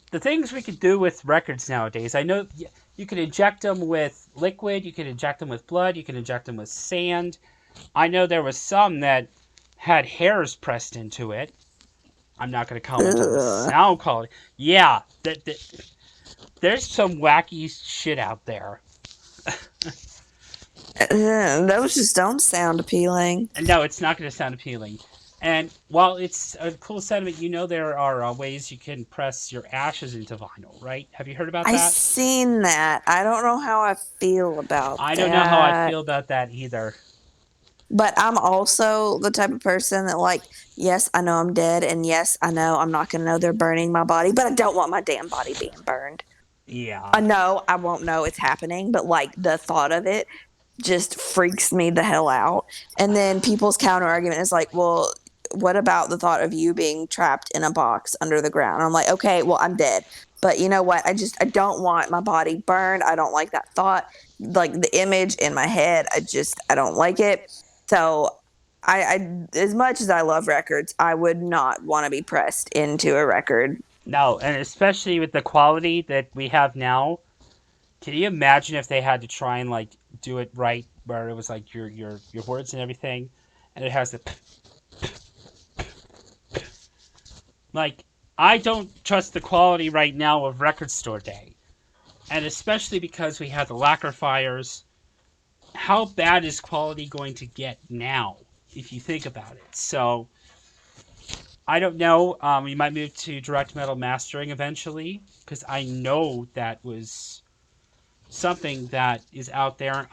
The things we can do with records nowadays, I know you can inject them with liquid, you can inject them with blood, you can inject them with sand. I know there was some that had hairs pressed into it. I'm not going to comment on the Ugh. sound quality. Yeah, there's some wacky shit out there. Those just don't sound appealing. And no, it's not going to sound appealing. And while it's a cool sentiment, there are ways you can press your ashes into vinyl, right? Have you heard about I that? seen that. I don't know how I feel about I don't know how I that. feel about that either. But I'm also the type of person that, like, yes, I know I'm dead, and yes, I know I'm not gonna know they're burning my body, but I don't want my damn body being burned. Yeah. I know I won't know it's happening, but like the thought of it just freaks me the hell out. And then people's counter argument is like, well, what about the thought of you being trapped in a box under the ground? I'm like, okay, well, I'm dead. But you know what? I don't want my body burned. I don't like that thought. Like the image in my head, I don't like it. So as much as I love records, I would not want to be pressed into a record. No, and especially with the quality that we have now, can you imagine if they had to try and like do it right, where it was like your words and everything, and it has the like. I don't trust the quality right now of Record Store Day, and especially because we have the lacquer fires. How bad is quality going to get now, if you think about it? So I don't know. We might move to direct metal mastering eventually, because I know that was something that is out there.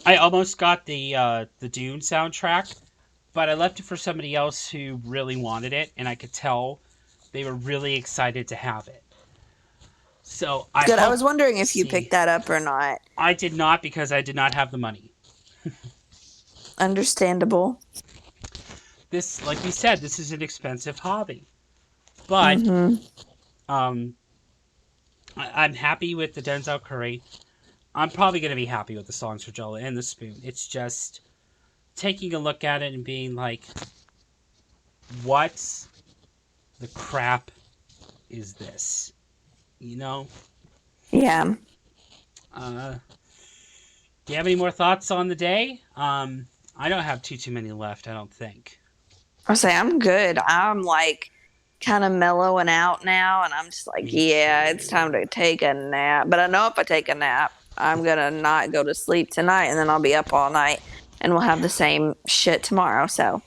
I almost got the Dune soundtrack, but I left it for somebody else who really wanted it, and I could tell they were really excited to have it. So I Good. I hope was wondering to if you see. picked that up or not. I did not because I did not have the money. Understandable. This, like we said, this is an expensive hobby, but Mm-hmm. um, I'm happy with the Denzel Curry. I'm probably going to be happy with the songs for Jola and the Spoon. It's just taking a look at it and being like, what the crap is this? You know? Yeah. Uh, do you have any more thoughts on the day? I don't have too many left, I don't think. I say I'm good. I'm like kind of mellowing out now, and I'm just like, Me yeah, it's time too. to take a nap. But I know if I take a nap, I'm gonna not go to sleep tonight, and then I'll be up all night, and we'll have the same shit tomorrow. So,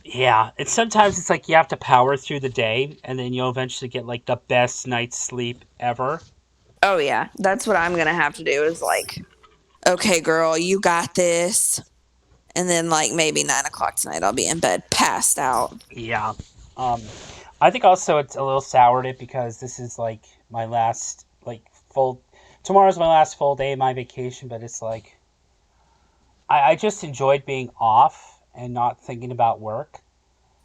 Yeah, and sometimes it's like you have to power through the day, and then you'll eventually get like the best night's sleep ever. oh yeah, that's what I'm gonna have to do. Is like, okay, girl, you got this. And then like maybe 9 o'clock tonight, I'll be in bed, passed out. Yeah. Um, I think also it's a little soured it because this is like my last like full. Tomorrow's my last full day of my vacation, but it's like I just enjoyed being off and not thinking about work.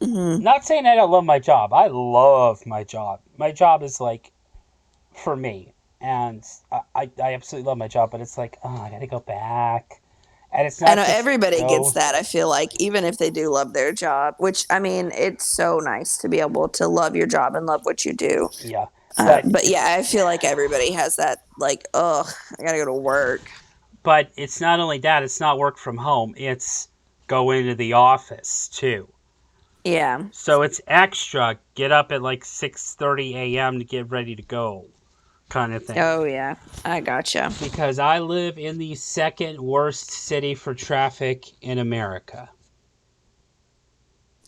Hmm. Not saying I don't love my job. I love my job. My job is like for me, and I absolutely love my job. But it's like, oh, I gotta go back, and it's I not know just everybody gets go. that. I feel like even if they do love their job, which I mean, it's so nice to be able to love your job and love what you do. Yeah, but But yeah, it's I feel like everybody has that. Like, ugh, I gotta go to work. but it's not only that. It's not work from home. It's go into the office too. Yeah. So it's extra. Get up at like 6:30 a.m. to get ready to go, kind of thing. Oh yeah, I gotcha. Because I live in the second worst city for traffic in America.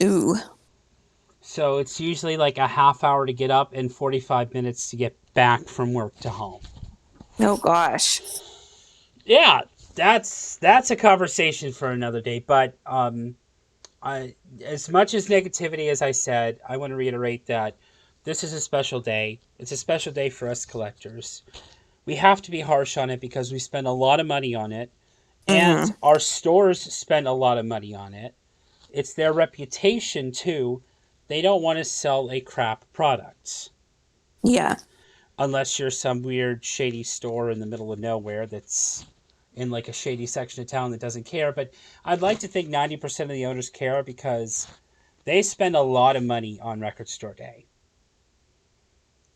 Ooh. So it's usually like a half hour to get up and 45 minutes to get back from work to home. Oh gosh. Yeah, that's a conversation for another day. But as much as negativity as I said, I want to reiterate that this is a special day. It's a special day for us collectors. We have to be harsh on it because we spend a lot of money on it, and Hmm. our stores spend a lot of money on it. It's their reputation too. They don't want to sell a crap product Yeah. unless you're some weird shady store in the middle of nowhere that's in like a shady section of town that doesn't care. But I'd like to think 90% of the owners care because they spend a lot of money on Record Store Day.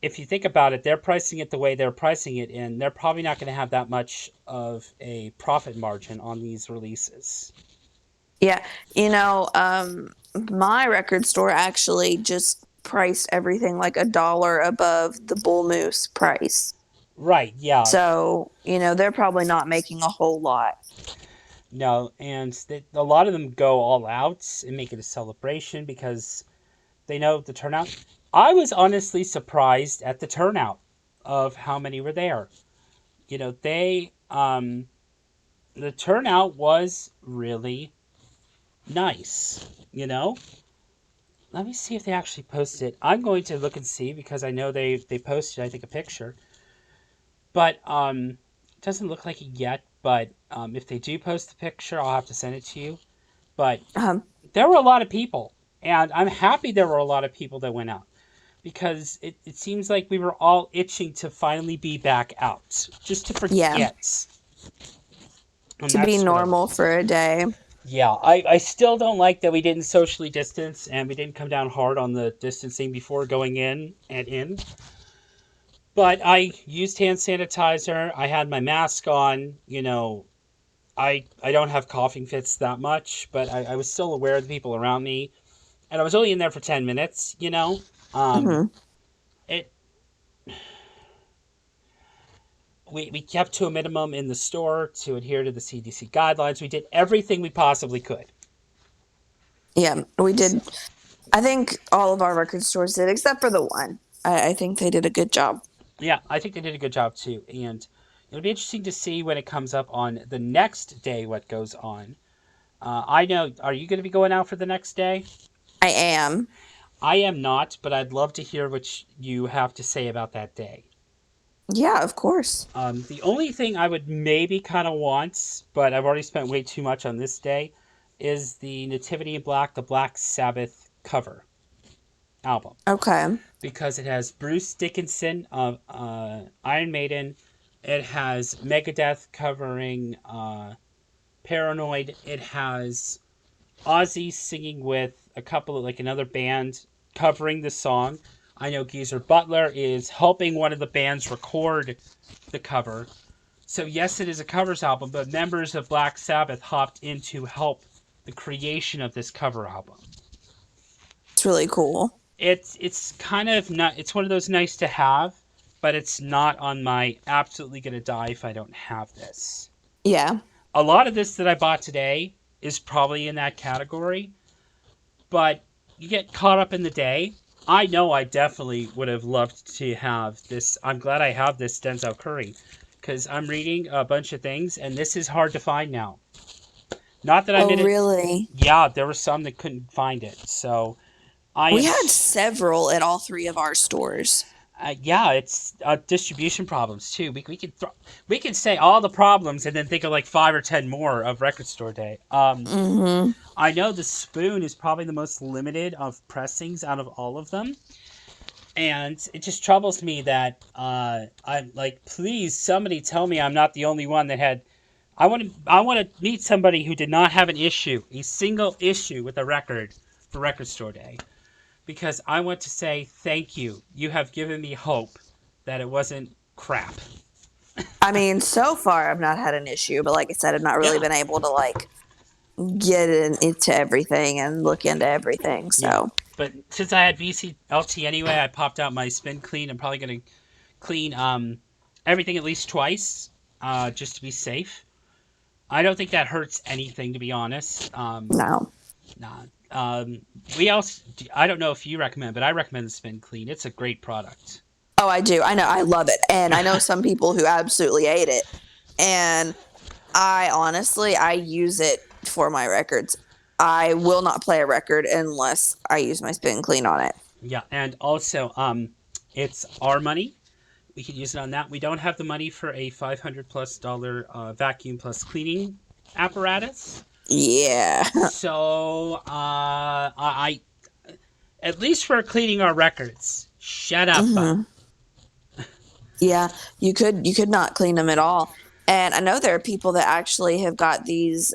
If you think about it, they're pricing it the way they're pricing it, and they're probably not going to have that much of a profit margin on these releases. Yeah. My record store actually just priced everything like $1 above the Bull Moose price. Right, yeah. So, they're probably not making a whole lot. No, and a lot of them go all out and make it a celebration because they know the turnout. I was honestly surprised at the turnout of how many were there. You know, the turnout was really nice, you know? Let me see if they actually posted. I'm going to look and see because I know they posted I think a picture. But it doesn't look like it yet, but if they do post the picture, I'll have to send it to you. But Um, there were a lot of people, and I'm happy there were a lot of people that went out because it seems like we were all itching to finally be back out, just to yeah, forget. And to be that's what I. normal for a day. Yeah, I still don't like that we didn't socially distance and we didn't come down hard on the distancing before going in and in. But I used hand sanitizer. I had my mask on. You know, I don't have coughing fits that much, but I was still aware of the people around me. And I was only in there for 10 minutes, you know? Um, Hmm. it we kept to a minimum in the store to adhere to the CDC guidelines. We did everything we possibly could. Yeah, we So, did. I think all of our record stores did, except for the one. I think they did a good job. yeah, I think they did a good job too. And it'll be interesting to see when it comes up on the next day what goes on. I know, are you going to be going out for the next day? I am. I am not, but I'd love to hear what you have to say about that day. Yeah, of course. The only thing I would maybe kind of want, but I've already spent way too much on this day, is the Nativity in Black, the Black Sabbath cover album. Okay. Because it has Bruce Dickinson of Iron Maiden, it has Megadeth covering Paranoid, it has Ozzy singing with a couple of, like, another band covering the song. I know Geezer Butler is helping one of the bands record the cover. So yes, it is a covers album, but members of Black Sabbath hopped in to help the creation of this cover album. It's really cool. It's kind of not. It's one of those nice to have, but it's not on my absolutely gonna die if I don't have this. Yeah. A lot of this that I bought today is probably in that category, but you get caught up in the day. I know I definitely would have loved to have this. I'm glad I have this Denzel Curry because I'm reading a bunch of things and this is hard to find now. Not that I'm Oh, in it. really? Yeah, there were some that couldn't find it. So I We am. had several at all three of our stores. Yeah, it's distribution problems too. We could say all the problems and then think of like 5 or 10 more of Record Store Day. Mm-hmm. I know the Spoon is probably the most limited of pressings out of all of them, and it just troubles me that I'm like, please, somebody tell me I'm not the only one that had. I want to meet somebody who did not have a single issue with a record for Record Store Day, because I want to say thank you. You have given me hope that it wasn't crap. I mean, so far I've not had an issue, but like I said, I've not really Yeah, been able to like into everything and look into everything. yeah. So But since I had VCLT anyway, I popped out my spin clean. I'm probably gonna clean everything at least twice, just to be safe. I don't think that hurts anything, to be honest. no. Nah. We also, I don't know if you recommend, but I recommend the Spin Clean. It's a great product. Oh, I do. I know. I love it. And I know some people who absolutely hate it. And I honestly, I use it for my records. I will not play a record unless I use my spin clean on it. Yeah, and also, it's our money. We can use it on that. We don't have the money for a $500+ vacuum plus cleaning apparatus. Yeah. So, at least for cleaning our records, shut up. Hmm. Yeah, you could not clean them at all. And I know there are people that actually have got these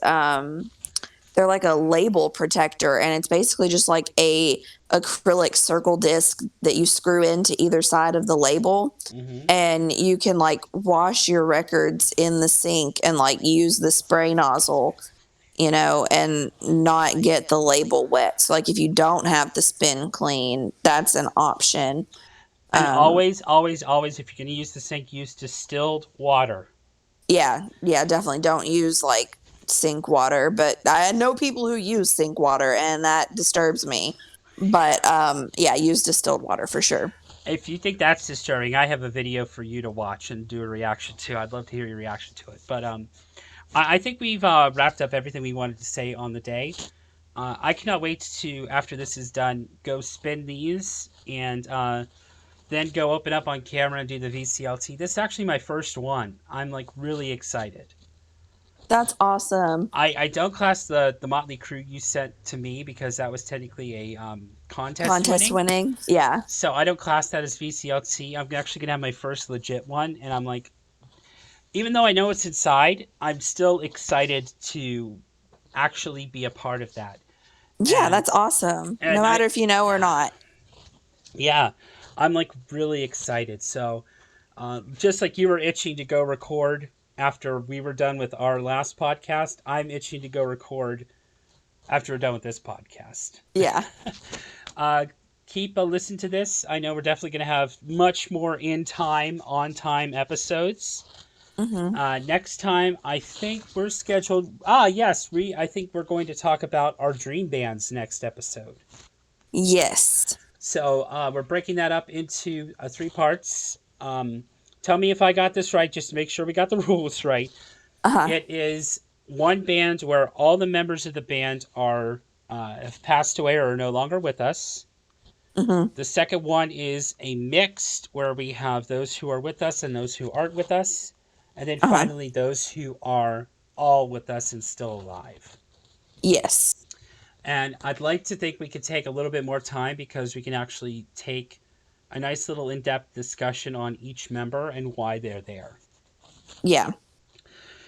they're like a label protector, and it's basically just like a acrylic circle disc that you screw into either side of the label, Hmm. and you can like wash your records in the sink and like use the spray nozzle, and not get the label wet. So like if you don't have the spin clean, that's an option. And Um, always, always, always, if you're going to use the sink, use distilled water. yeah, yeah, definitely don't use like sink water, but I know people who use sink water and that disturbs me. But yeah, use distilled water for sure. If you think that's disturbing, I have a video for you to watch and do a reaction to. I'd love to hear your reaction to it. But I think we've wrapped up everything we wanted to say on the day. I cannot wait to, after this is done, go spin these and then go open up on camera and do the VCLT. This is actually my first one. I'm like really excited. That's awesome. I don't class the Motley Crue you sent to me because that was technically a contest Contest winning. winning. Yeah. So I don't class that as VCLT. I'm actually gonna have my first legit one, and I'm like, even though I know it's inside, I'm still excited to actually be a part of that. Yeah, And that's awesome. No and I, matter if you know or not. yeah, I'm like really excited. So just like you were itching to go record after we were done with our last podcast, I'm itching to go record after we're done with this podcast. Yeah. Uh, keep a listen to this. I know we're definitely going to have much more on time episodes. Hmm. Next time, I think we're scheduled. Ah, yes, I think we're going to talk about our dream bands next episode. Yes. So we're breaking that up into 3 parts. Tell me if I got this right, just to make sure we got the rules right. Uh-huh. It is one band where all the members of the band are have passed away or are no longer with us. Hmm. The second one is a mixed where we have those who are with us and those who aren't with us. And then Uh-huh. finally, those who are all with us and still alive. Yes. And I'd like to think we could take a little bit more time because we can actually take a nice little in depth discussion on each member and why they're there. Yeah.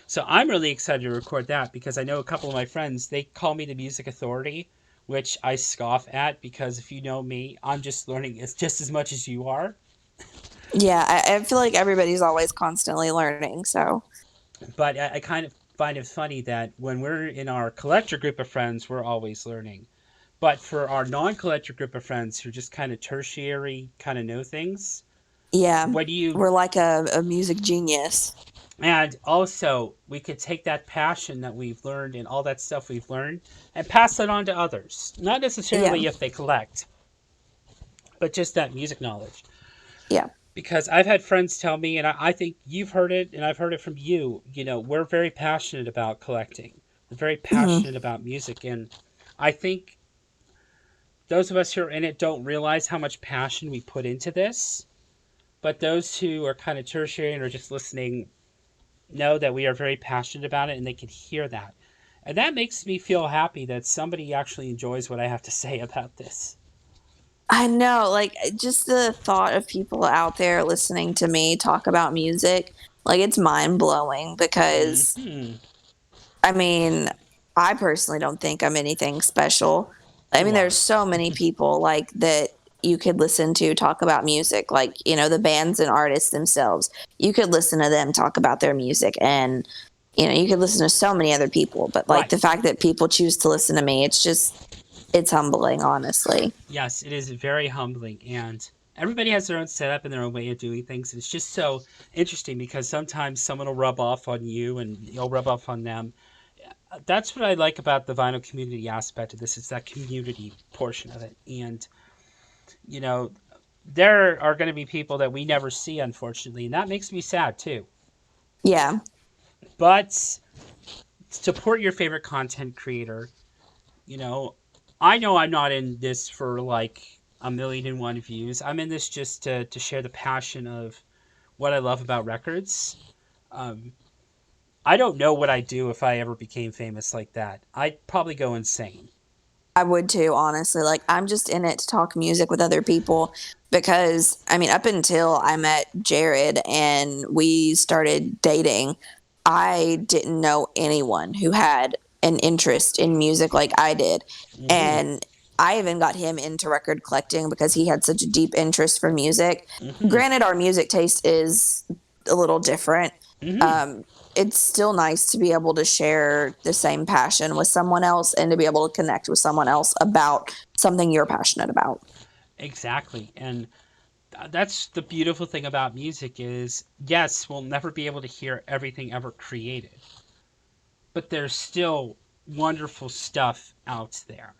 So I'm really excited to record that because I know a couple of my friends, they call me the music authority, which I scoff at because if you know me, I'm just learning as just as much as you are. Yeah. I feel like everybody's always constantly learning. So But I kind of find it funny that when we're in our collector group of friends, we're always learning. But for our non-collector group of friends who just kind of tertiary kind of know things, yeah, what do you we're like a music genius. and also we could take that passion that we've learned and all that stuff we've learned and pass it on to others. Not Yeah. necessarily if they collect, but just that music knowledge. Yeah. Because I've had friends tell me, and I think you've heard it, and I've heard it from you. We're very passionate about collecting. We're very Hmm. passionate about music, and I think those of us who are in it don't realize how much passion we put into this. But those who are kind of tertiary and are just listening know that we are very passionate about it and they can hear that. And that makes me feel happy that somebody actually enjoys what I have to say about this. I know, like, just the thought of people out there listening to me talk about music, like, it's mind-blowing because, Hmm. I mean, I personally don't think I'm anything special. I You mean, there's are. so many people, like, that you could listen to talk about music, like, the bands and artists themselves. You could listen to them talk about their music, and, you could listen to so many other people, but, like, Right. the fact that people choose to listen to me, it's humbling, honestly. Yes, it is very humbling. And everybody has their own setup and their own way of doing things. It's just so interesting because sometimes someone will rub off on you and you'll rub off on them. That's what I like about the vinyl community aspect of this. It's that community portion of it. And, you know, there are going to be people that we never see, unfortunately. And that makes me sad, too. Yeah. But support your favorite content creator. You know I'm not in this for like a million and one views. I'm in this just to share the passion of what I love about records. Um, I don't know what I'd do if I ever became famous like that. I'd probably go insane. I would too, honestly. Like, I'm just in it to talk music with other people because, I mean, up until I met Jared and we started dating, I didn't know anyone who had an interest in music like I did. Hmm. And I even got him into record collecting because he had such a deep interest for music. Hmm. Granted, our music taste is a little different. Hmm. Um, it's still nice to be able to share the same passion with someone else and to be able to connect with someone else about something you're passionate about. Exactly. And that's the beautiful thing about music is yes, we'll never be able to hear everything ever created, but there's still wonderful stuff out there.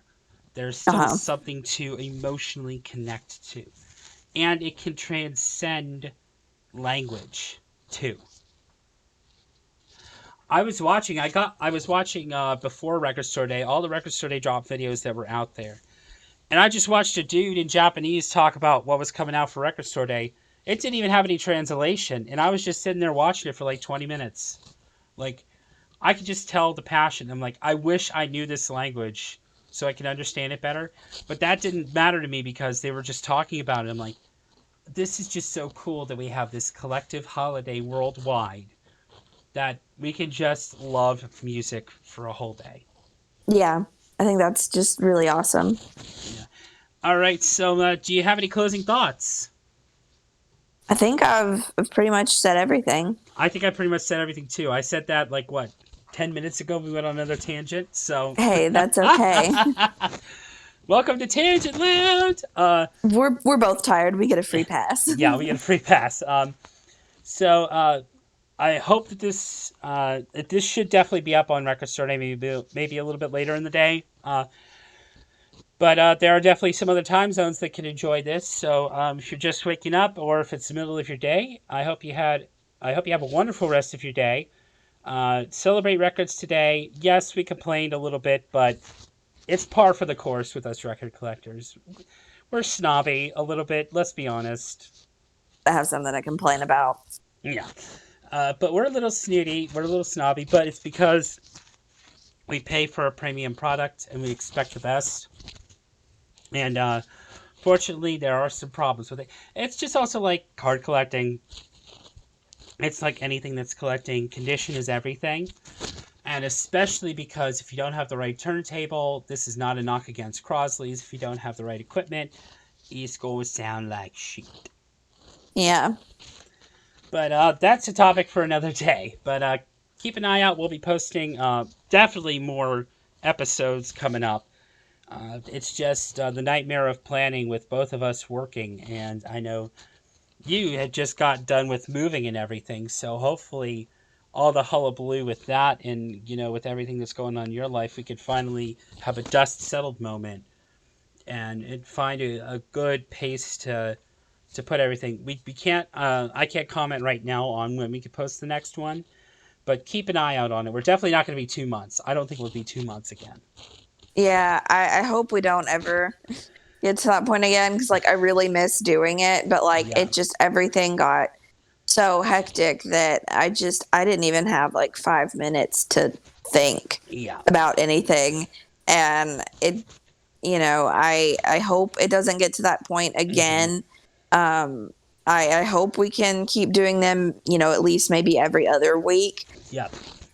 There's still Uh-huh. something to emotionally connect to. And it can transcend language too. I was watching before Record Store Day, all the Record Store Day drop videos that were out there. And I just watched a dude in Japanese talk about what was coming out for Record Store Day. It didn't even have any translation, and I was just sitting there watching it for like 20 minutes. Like, I could just tell the passion. I'm like, I wish I knew this language so I could understand it better. But that didn't matter to me because they were just talking about it. I'm like, this is just so cool that we have this collective holiday worldwide that we can just love music for a whole day. Yeah. I think that's just really awesome. Yeah. All right. So, do you have any closing thoughts? I think I've pretty much said everything. I think I pretty much said everything too. I said that like what 10 minutes ago. We went on another tangent. So, Hey, that's okay. welcome to Tangent Land. We're both tired. We get a free pass. Yeah, we get a free pass. So I hope that this should definitely be up on Record Store Day, maybe a little bit later in the day. But there are definitely some other time zones that can enjoy this. So if you're just waking up, or if it's the middle of your day, I hope you have a wonderful rest of your day. Celebrate records today. Yes, we complained a little bit, but it's par for the course with us record collectors. We're snobby a little bit. Let's be honest. I have something to complain about. Yeah. But we're a little snooty. We're a little snobby, but it's because we pay for a premium product and we expect the best. And fortunately, there are some problems with it. It's just also like card collecting. It's like anything that's collecting. Condition is everything. And especially because if you don't have the right turntable, this is not a knock against Crosley's. If you don't have the right equipment, it's going to sound like shit. Yeah. But that's a topic for another day. But keep an eye out. We'll be posting definitely more episodes coming up. It's just the nightmare of planning with both of us working. And I know you had just got done with moving and everything. So hopefully all the hullabaloo with that and, with everything that's going on in your life, we could finally have a dust settled moment and find a good pace to put everything. We can't. I can't comment right now on when we could post the next one, but keep an eye out on it. We're definitely not going to be 2 months. I don't think we'll be 2 months again. Yeah. I hope we don't ever. get to that point again because like I really miss doing it, but like Yeah. it just everything got so hectic that I didn't even have like 5 minutes to think Yeah. about anything. And it, I hope it doesn't get to that point Hmm. again. Um, I hope we can keep doing them, at least maybe every other week. Yeah.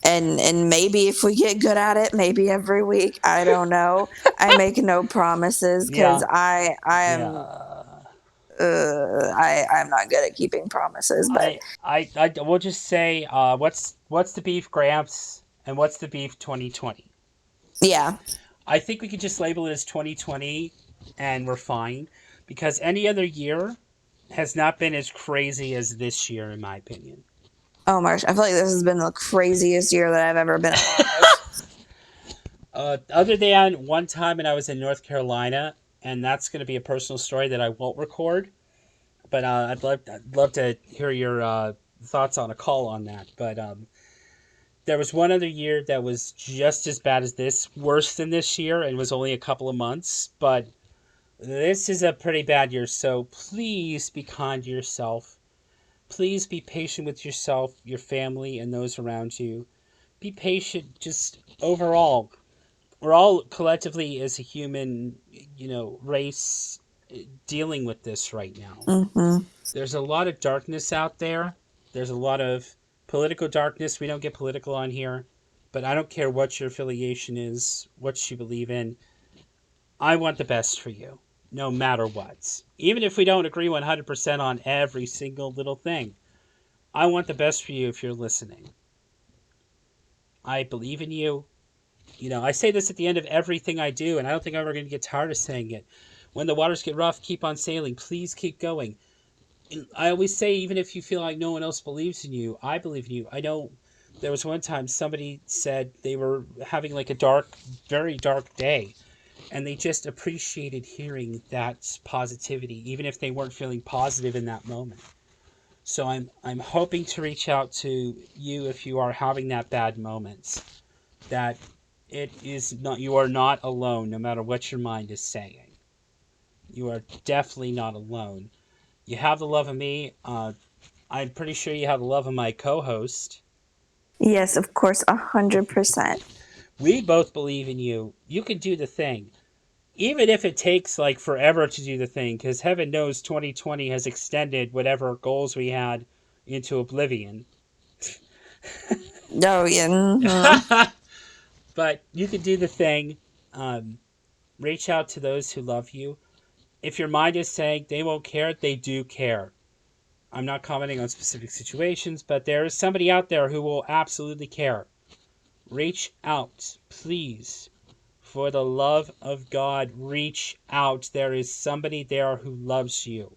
And maybe if we get good at it, maybe every week. I don't know. I make no promises because Yeah. I am Yeah. I'm not good at keeping promises, but I will just say, what's the beef, Gramps, and what's the beef 2020? yeah. I think we could just label it as 2020, and we're fine, because any other year has not been as crazy as this year, in my opinion. Oh my gosh, I feel like this has been the craziest year that I've ever been a part of. Other than one time when I was in North Carolina, and that's going to be a personal story that I won't record, but I'd love to hear your thoughts on a call on that. But there was one other year that was just as bad as this, worse than this year, and was only a couple of months. But this is a pretty bad year, so please be kind to yourself. Please be patient with yourself, your family, and those around you. Be patient just overall. We're all collectively as a human, race dealing with this right now. Mm-hmm. There's a lot of darkness out there. There's a lot of political darkness. We don't get political on here, but I don't care what your affiliation is, what you believe in. I want the best for you, no matter what. Even if we don't agree 100% on every single little thing, I want the best for you if you're listening. I believe in you. I say this at the end of everything I do, and I don't think I'm ever going to get tired of saying it. When the waters get rough, keep on sailing. Please keep going. And I always say, even if you feel like no one else believes in you, I believe in you. I know there was one time somebody said they were having like a dark, very dark day, and they just appreciated hearing that positivity, even if they weren't feeling positive in that moment. So I'm hoping to reach out to you if you are having that bad moment. That it is not you are not alone, no matter what your mind is saying. You are definitely not alone. You have the love of me. I'm pretty sure you have the love of my co-host. Yes, of course, 100%. We both believe in you. You can do the thing, even if it takes like forever to do the thing, because heaven knows 2020 has extended whatever goals we had into oblivion. Oh yeah. Mm-hmm. But you can do the thing. Um, Reach out to those who love you. If your mind is saying they won't care, they do care. I'm not commenting on specific situations, but there is somebody out there who will absolutely care. Reach out, please. For the love of God, reach out. There is somebody there who loves you.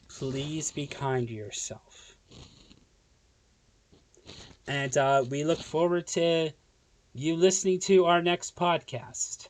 Please be kind to yourself. And we look forward to you listening to our next podcast.